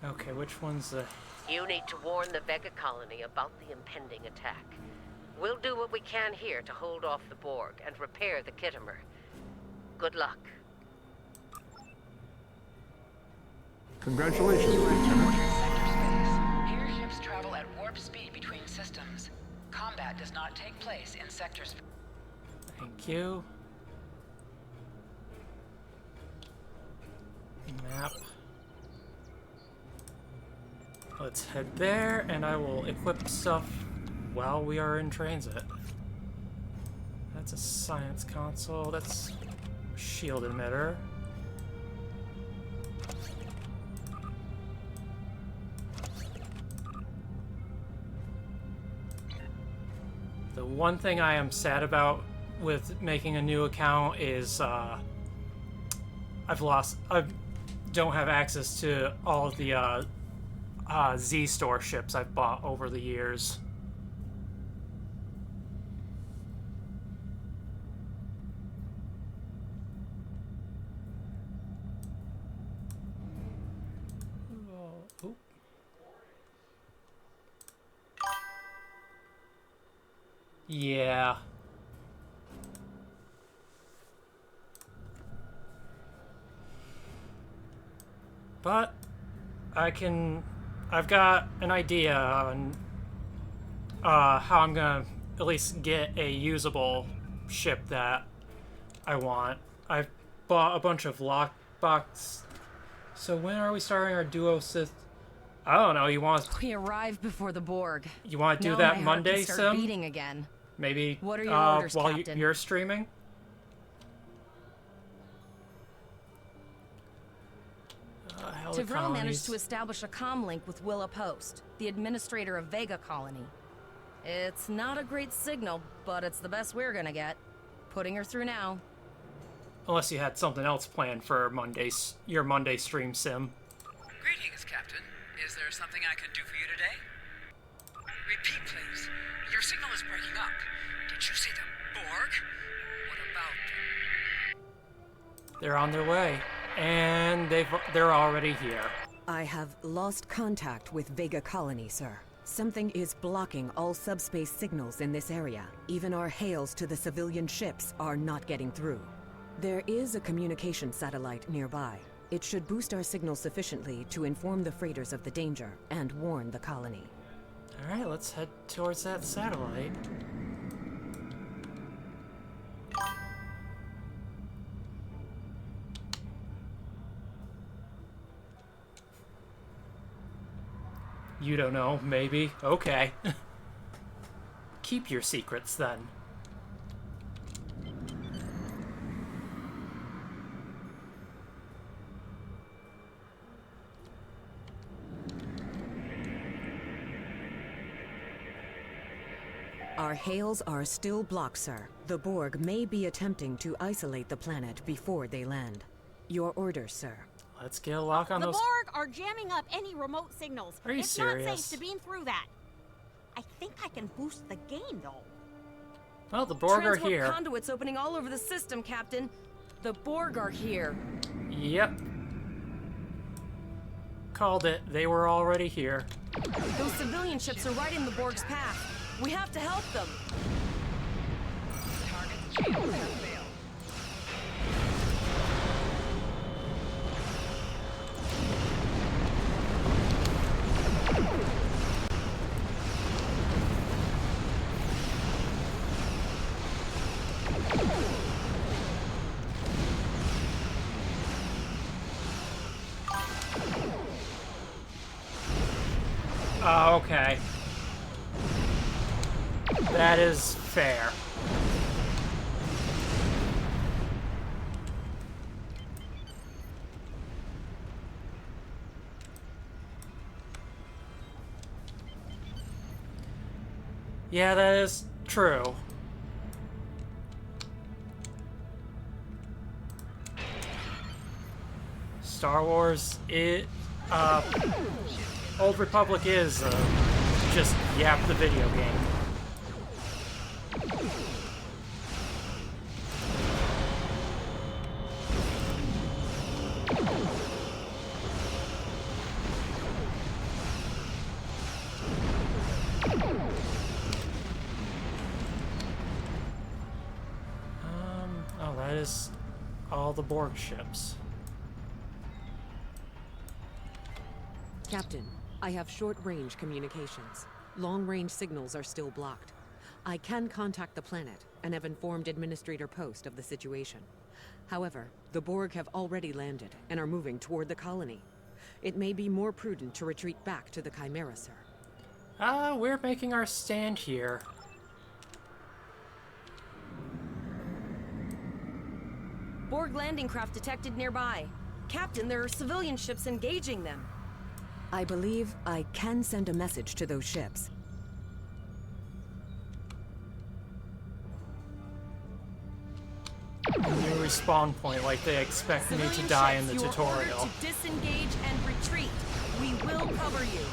Okay, which one's the... You need to warn the Vega colony about the impending attack. We'll do what we can here to hold off the Borg and repair the Kittimer. Good luck. Congratulations, You are Lieutenant. in sector space. Here ships travel at warp speed between systems. Combat does not take place in sector space. Thank you. Map. Let's head there, and I will equip stuff while we are in transit. That's a science console. That's shield emitter. The one thing I am sad about with making a new account is I don't have access to all of the Z-Store ships I've bought over the years. Oh. Yeah. But I've got an idea on how I'm gonna at least get a usable ship that I want. I've bought a bunch of lockbox. So when are we starting our duo Sith? I don't know. You want? We arrived before the Borg. You want to do Now that my heart Monday, can start Sim? beating again. Maybe. What are your orders, while Captain? you're streaming. Tyrell managed to establish a comm link with Willa Post, the administrator of Vega Colony. It's not a great signal, but it's the best we're gonna get. Putting her through now. Unless you had something else planned for your Monday stream, Sim. Greetings, Captain. Is there something I can do for you today? Repeat, please. Your signal is breaking up. Did you see the Borg? What about them? They're on their way, and they're already here. I have lost contact with Vega Colony, sir. Something is blocking all subspace signals in this area. Even our hails to the civilian ships are not getting through. There is a communication satellite nearby. It should boost our signal sufficiently to inform the freighters of the danger and warn the colony. Alright, let's head towards that satellite. You don't know, maybe. Okay. Keep your secrets, then. Our hails are still blocked, sir. The Borg may be attempting to isolate the planet before they land. Your orders, sir. Let's get a lock on The those. Borg are jamming up any remote signals. Are you it's serious? not safe to beam through that. I think I can boost the gain, though. Well, the Borg are Transport here. conduits opening all over the system, Captain. The Borg are here. Yep. Called it. They were already here. Those civilian ships are right in the Borg's path. We have to help them. Okay. That is fair. Yeah, that is true. Star Wars, Old Republic is just Yap the video game. Oh, that is all the Borg ships. Captain, I have short-range communications. Long-range signals are still blocked. I can contact the planet and have informed Administrator Post of the situation. However, the Borg have already landed and are moving toward the colony. It may be more prudent to retreat back to the Chimera, sir. We're making our stand here. Borg landing craft detected nearby. Captain, there are civilian ships engaging them. I believe I can send a message to those ships. New respawn point, like they expect me to die in the ships, tutorial. You are ordered to disengage and retreat. We will cover you.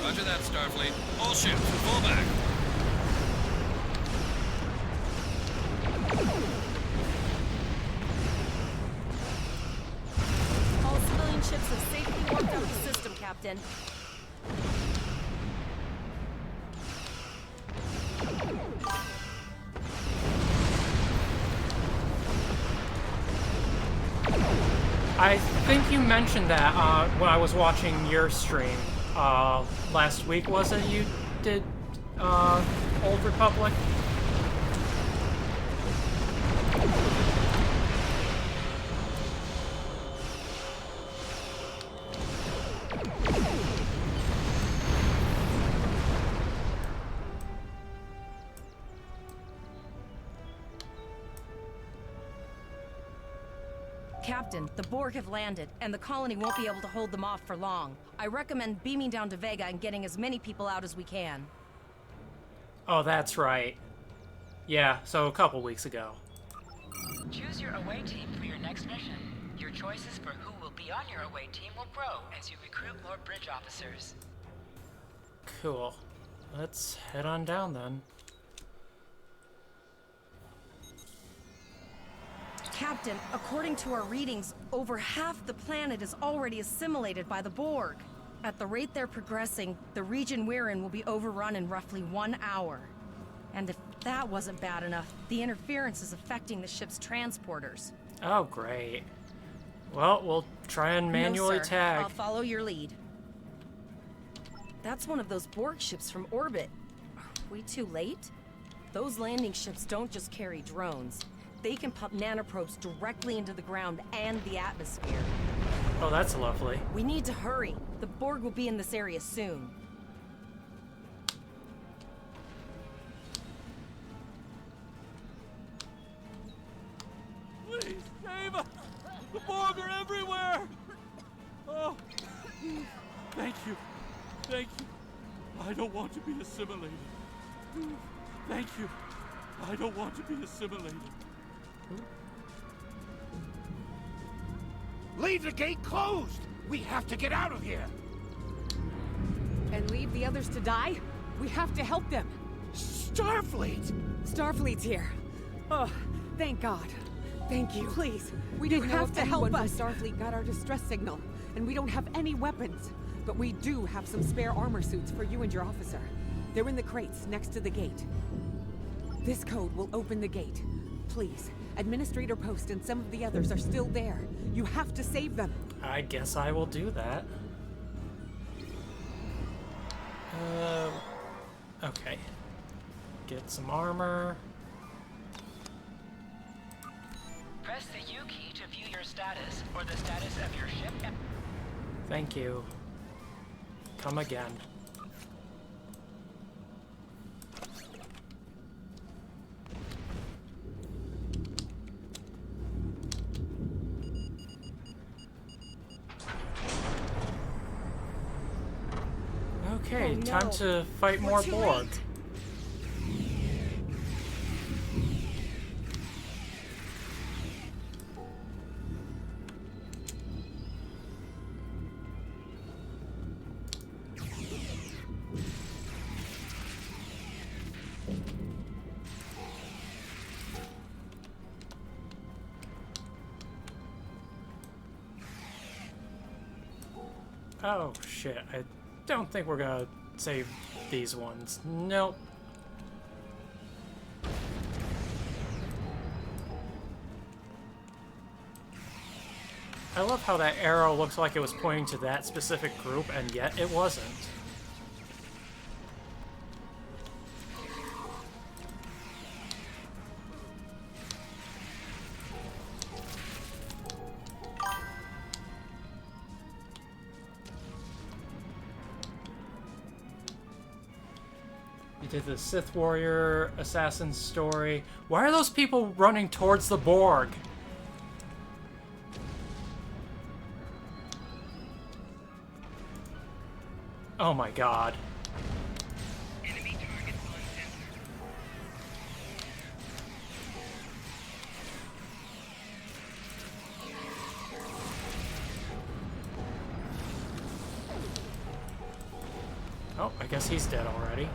Roger that, Starfleet. All ships, fall back. All civilian ships have safely warped out of the system, Captain. I think you mentioned that when I was watching your stream last week, was it? You did Old Republic? Captain, the Borg have landed, and the colony won't be able to hold them off for long. I recommend beaming down to Vega and getting as many people out as we can. Oh, that's right. Yeah, so a couple weeks ago. Choose your away team for your next mission. Your choices for who will be on your away team will grow as you recruit more bridge officers. Cool. Let's head on down then. Captain, according to our readings, over half the planet is already assimilated by the Borg. At the rate they're progressing, the region we're in will be overrun in roughly 1 hour. And if that wasn't bad enough, the interference is affecting the ship's transporters. Oh, great. Well, we'll try and manually No, sir. tag. I'll follow your lead. That's one of those Borg ships from orbit. Are we too late? Those landing ships don't just carry drones. They can pump nanoprobes directly into the ground and the atmosphere. Oh, that's lovely. We need to hurry. The Borg will be in this area soon. Please, save us! The Borg are everywhere! Oh, thank you. Thank you. I don't want to be assimilated. Thank you. I don't want to be assimilated. Leave the gate closed! We have to get out of here! And leave the others to die? We have to help them! Starfleet! Starfleet's here. Oh, thank God. Thank you. Please, we You don't have have to to help help us. us. Starfleet got our distress signal, and we don't have any weapons. But we do have some spare armor suits for you and your officer. They're in the crates next to the gate. This code will open the gate. Please, Administrator Post and some of the others are still there. You have to save them. I guess I will do that. Okay. Get some armor. Press the U key to view your status or the status of your ship. Thank you. Come again. Okay, Oh, no. time to fight We're more too Borg. late. Oh shit, I don't think we're gonna save these ones. Nope. I love how that arrow looks like it was pointing to that specific group, and yet it wasn't. You did the Sith Warrior Assassin story. Why are those people running towards the Borg? Oh my god. Oh, I guess he's dead already.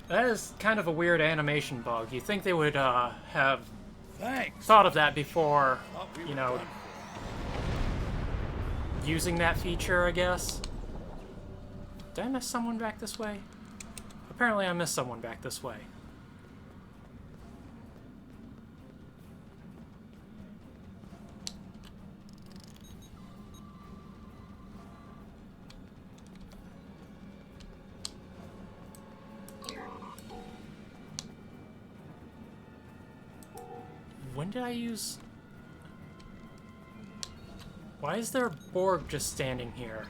That is kind of a weird animation bug. You think they would have thought of that before, you know, using that feature, I guess. Did I miss someone back this way? Apparently I missed someone back this way. When did I use... Why is there a Borg just standing here?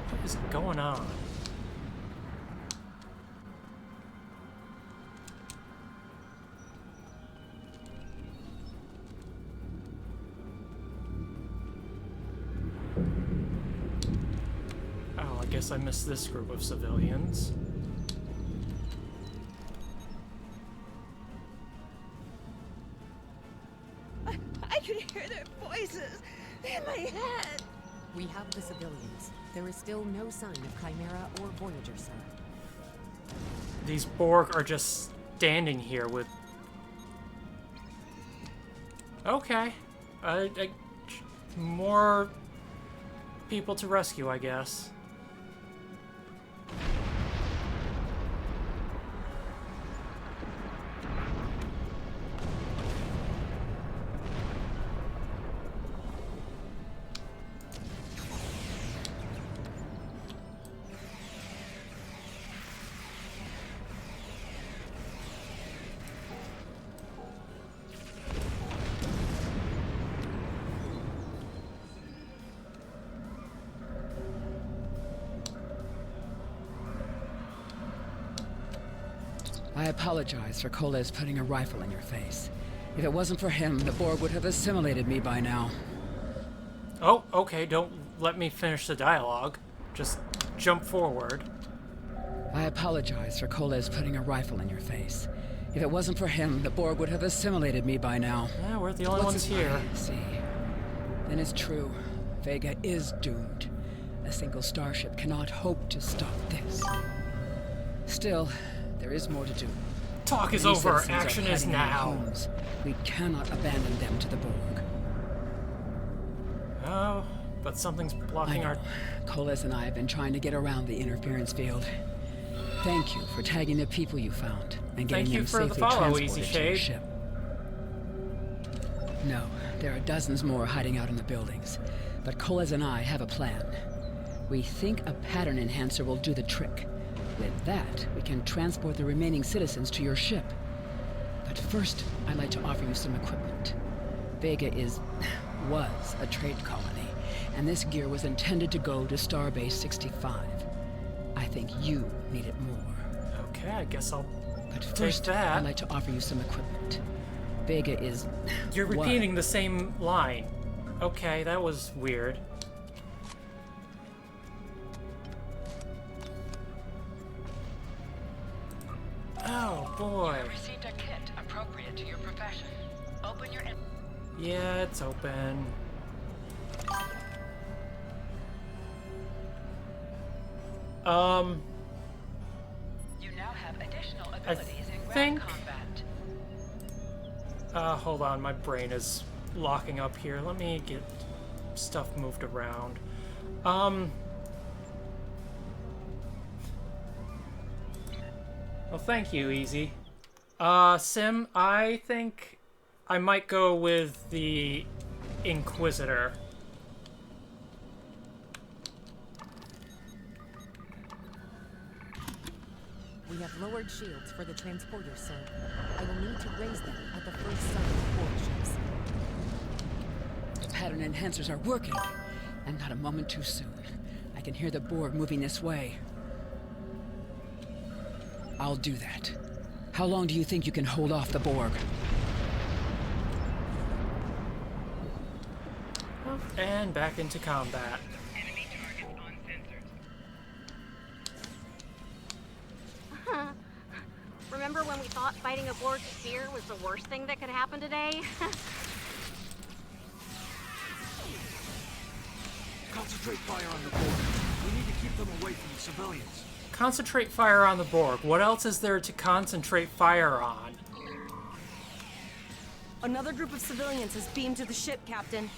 What is going on? Oh, I guess I missed this group of civilians. I can hear their voices in my head. We have the civilians. There is still no sign of Chimera or Voyager, sir. These Borg are just standing here with... Okay. More people to rescue, I guess. apologize for Koles putting a rifle in your face. If it wasn't for him, the Borg would have assimilated me by now. Oh, okay, don't let me finish the dialogue. Just jump forward. I apologize for Koles putting a rifle in your face. If it wasn't for him, the Borg would have assimilated me by now. Yeah, we're the only ones here. See, then it's true. Vega is doomed. A single starship cannot hope to stop this. Still, there is more to do. Talk is Many over. citizens are Action is hiding in their now. homes. We cannot abandon them to the Borg. Oh, but something's blocking our... Koles and I have been trying to get around the interference field. Thank you for tagging the people you found and getting them safely transported to your ship. No, there are dozens more hiding out in the buildings, but Koles and I have a plan. We think a pattern enhancer will do the trick. With that, we can transport the remaining citizens to your ship. But first, I'd like to offer you some equipment. Vega was a trade colony, and this gear was intended to go to Starbase 65. I think you need it more. Okay, I guess I'll But take first, that. I'd like to offer you some equipment. Vega is... You're repeating the same line. Okay, that was weird. Oh, boy. You have received a kit appropriate to your profession. Open your... Yeah, it's open. You now have additional abilities in think... ground combat. Hold on, my brain is locking up here. Let me get stuff moved around. Well, thank you, Easy. Sim, I think I might go with the Inquisitor. We have lowered shields for the transporters, sir. I will need to raise them at the first sign of port ships. The pattern enhancers are working, and not a moment too soon. I can hear the Borg moving this way. I'll do that. How long do you think you can hold off the Borg? And back into combat. Remember when we thought fighting a Borg sphere was the worst thing that could happen today? Concentrate fire on the Borg. We need to keep them away from the civilians. Concentrate fire on the Borg. What else is there to concentrate fire on? Another group of civilians has beamed to the ship, Captain.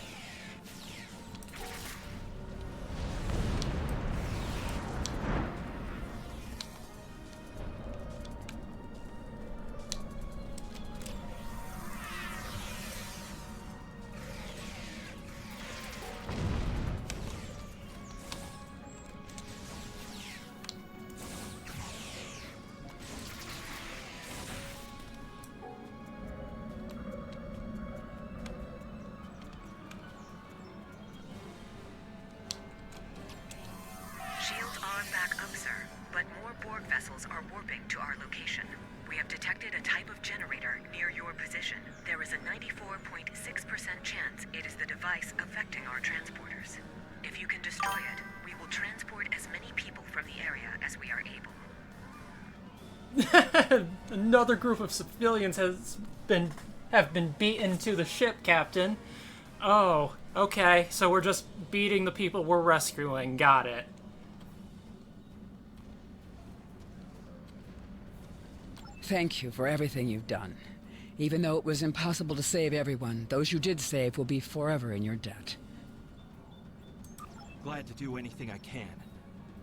Shields are back up, sir, but more Borg vessels are warping to our location. We have detected a type of generator near your position. There is a 94.6% chance it is the device affecting our transporters. If you can destroy it, we will transport as many people from the area as we are able. Another group of civilians have been beaten to the ship, Captain. Oh, okay. So we're just beating the people we're rescuing. Got it. Thank you for everything you've done. Even though it was impossible to save everyone, those you did save will be forever in your debt. Glad to do anything I can.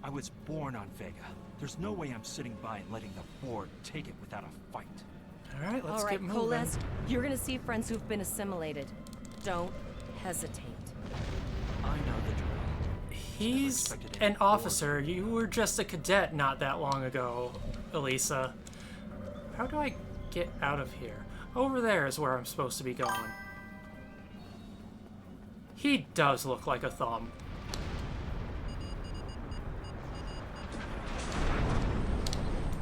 I was born on Vega. There's no way I'm sitting by and letting the Borg take it without a fight. All right, let's All right, get moving. Koles, you're gonna see friends who've been assimilated. Don't hesitate. I know the drill. He's an officer. You were just a cadet not that long ago, Elisa. How do I get out of here? Over there is where I'm supposed to be going. He does look like a thumb.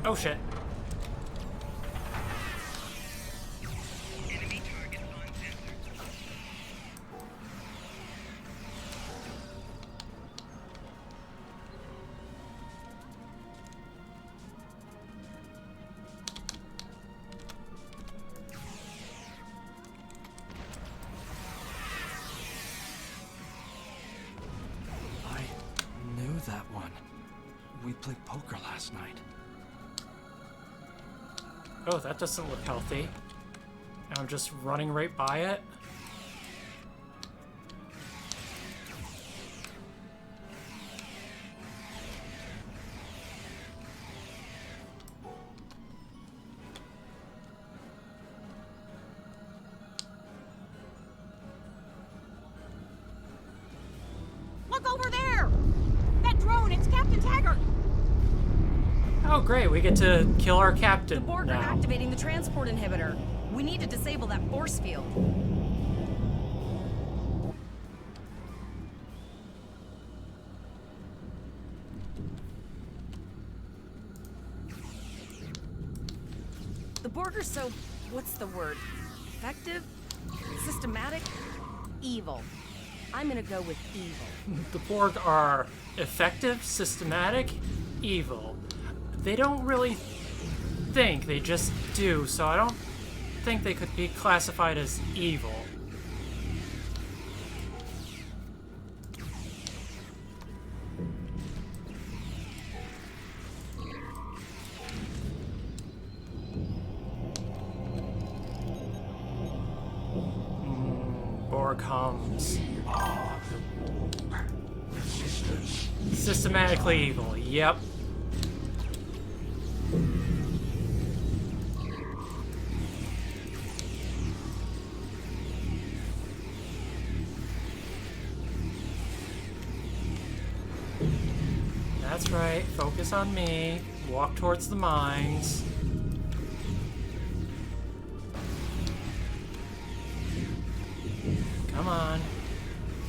Oh shit. played poker last night. Oh, that doesn't look healthy. And I'm just running right by it. Look over there! That drone, it's Captain Taggart! Oh, great, we get to kill our captain The Borg are now. activating the transport inhibitor. We need to disable that force field. The Borg are so, what's the word? Effective? Systematic? Evil. I'm gonna go with evil. The Borg are effective, systematic, evil. They don't really think, they just do, so I don't think they could be classified as evil. Borg hums. Systematically evil, yep. That's right, focus on me. Walk towards the mines. Come on.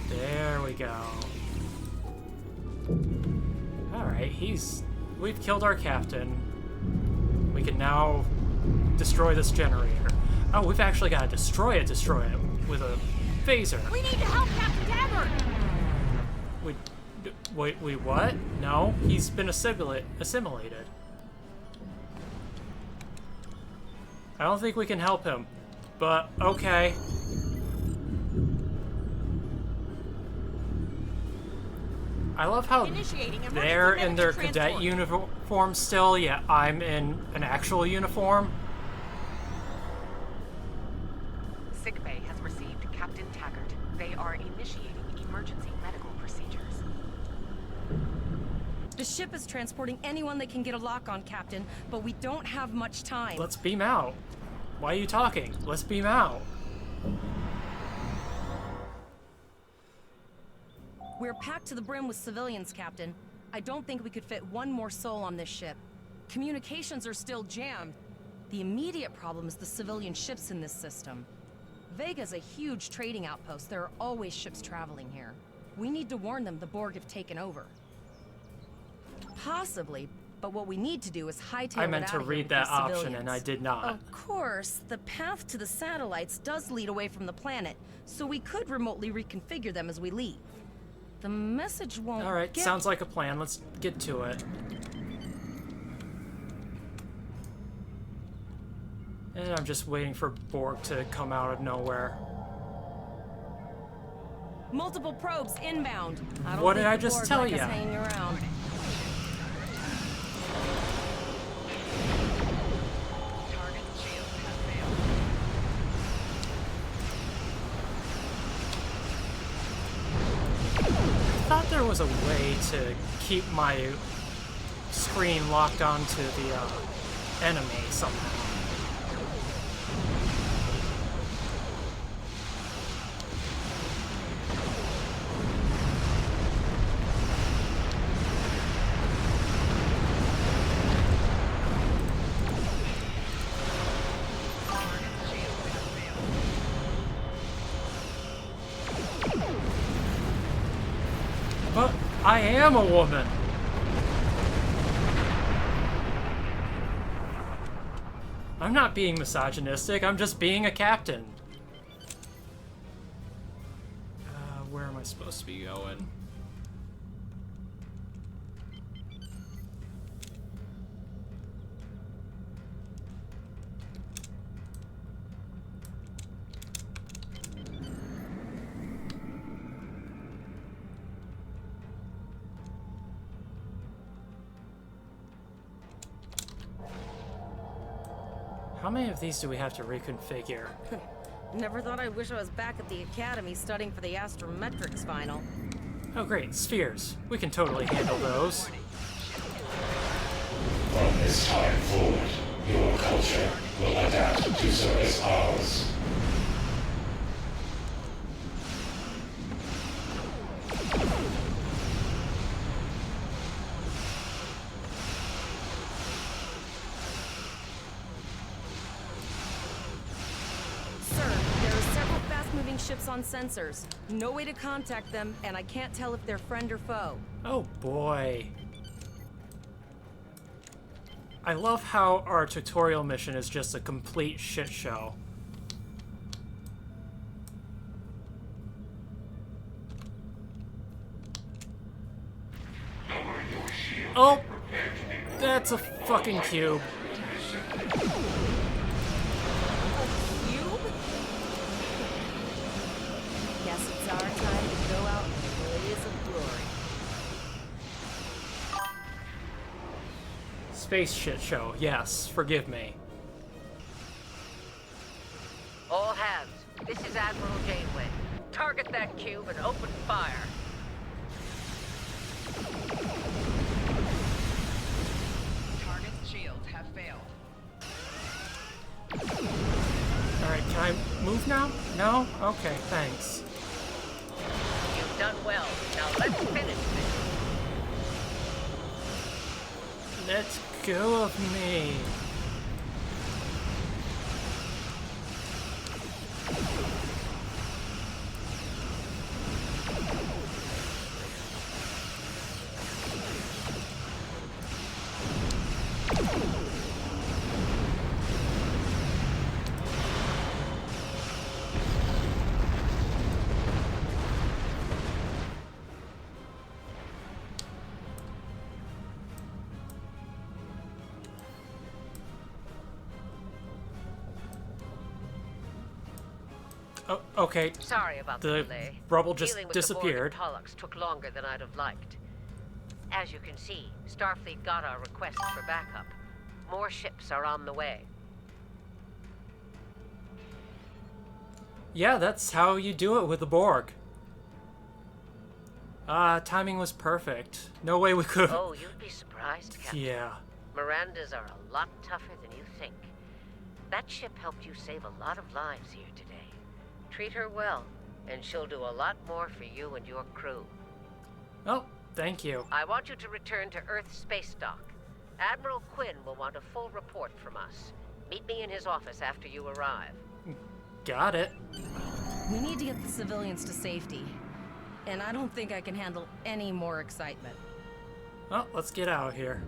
There we go. Alright, we've killed our captain. We can now destroy this generator. Oh, we've actually got to destroy it with a phaser. We need to help Captain Taggart! Wait, what? No, he's been assimilated. I don't think we can help him, but okay. I love how they're in their cadet uniform still, yet I'm in an actual uniform. Sickbay has received Captain Taggart. They are initiating emergency medical procedures. The ship is transporting anyone that can get a lock on, Captain, but we don't have much time. Let's beam out. Why are you talking? Let's beam out. We're packed to the brim with civilians, Captain. I don't think we could fit one more soul on this ship. Communications are still jammed. The immediate problem is the civilian ships in this system. Vega's a huge trading outpost. There are always ships traveling here. We need to warn them the Borg have taken over. Possibly, but what we need to do is hightail I meant it to out of here read with that these option civilians. and I did not. Of course, the path to the satellites does lead away from the planet, so we could remotely reconfigure them as we leave. The message won't Alright, get... sounds like a plan. Let's get to it. And I'm just waiting for Borg to come out of nowhere. Multiple probes inbound. I don't What think did I the just Borg tell like us ya? hanging around. I thought there was a way to keep my screen locked onto the enemy somehow. But I am a woman. I'm not being misogynistic, I'm just being a captain. Where am I supposed to be going? many of these do we have to reconfigure? Never thought I'd wish I was back at the academy studying for the astrometrics final. Oh great, spheres. We can totally handle those. From this time forward, your culture will adapt to service ours. Ships on sensors. No way to contact them, and I can't tell if they're friend or foe. Oh boy. I love how our tutorial mission is just a complete shit show. Oh! That's a fucking cube. Guess it's our time to go out in the blaze of glory. Space shit show, yes, forgive me. All hands, this is Admiral Janeway. Target that cube and open fire. Target's shields have failed. Alright, can I move now? No? Okay, thanks. You've done well. Now let's finish this. Let go of me. Oh, okay. Sorry about the delay. Rubble just Dealing with disappeared. The Borg and Pollux took longer than I'd have liked. As you can see, Starfleet got our request for backup. More ships are on the way. Yeah, that's how you do it with the Borg. Timing was perfect. No way we could. Oh, you'd be surprised, Captain. Yeah. Mirandas are a lot tougher than you think. That ship helped you save a lot of lives here today. Treat her well, and she'll do a lot more for you and your crew. Oh, thank you. I want you to return to Earth space dock. Admiral Quinn will want a full report from us. Meet me in his office after you arrive. Got it. We need to get the civilians to safety, and I don't think I can handle any more excitement. Well, let's get out of here.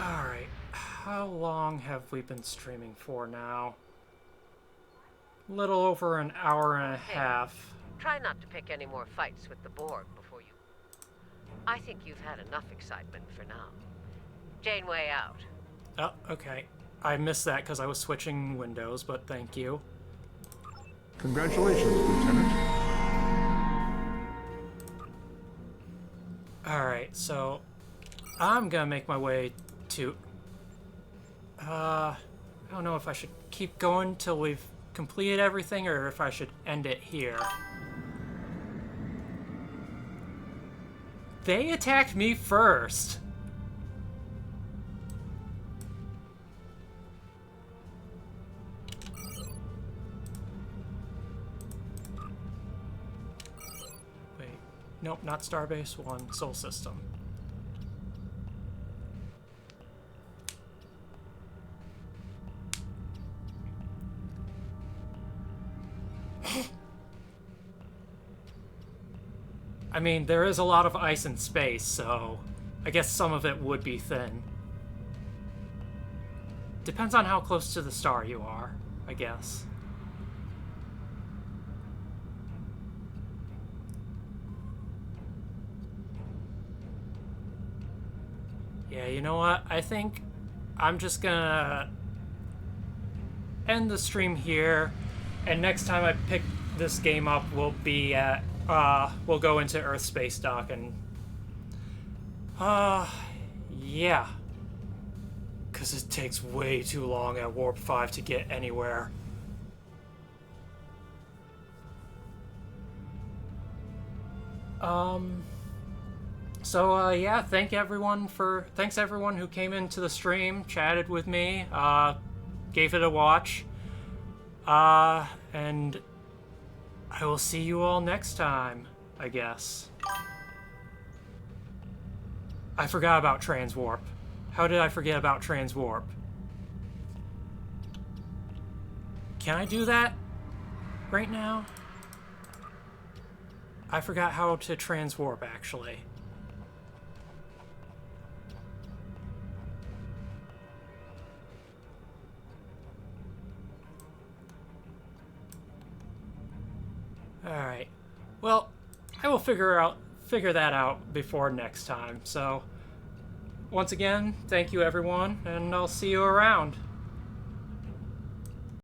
Alright, how long have we been streaming for now? Little over an hour and a half. Try not to pick any more fights with the Borg before you... I think you've had enough excitement for now. Janeway out. Oh, okay. I missed that because I was switching windows, but thank you. Congratulations, Lieutenant. Alright, so I'm gonna make my way to... I don't know if I should keep going till we've completed everything or if I should end it here. They attacked me first! Wait, nope, not Starbase 1, Sol System. I mean, there is a lot of ice in space, so I guess some of it would be thin. Depends on how close to the star you are, I guess. Yeah, you know what? I think I'm just gonna end the stream here, and next time I pick this game up, we'll be at we'll go into Earth space dock and Yeah. Because it takes way too long at Warp 5 to get anywhere. So, yeah, thanks everyone who came into the stream, chatted with me, gave it a watch. And I will see you all next time, I guess. I forgot about Transwarp. How did I forget about Transwarp? Can I do that right now? I forgot how to transwarp, actually. Alright. Well, I will figure that out before next time. So, once again, thank you everyone, and I'll see you around.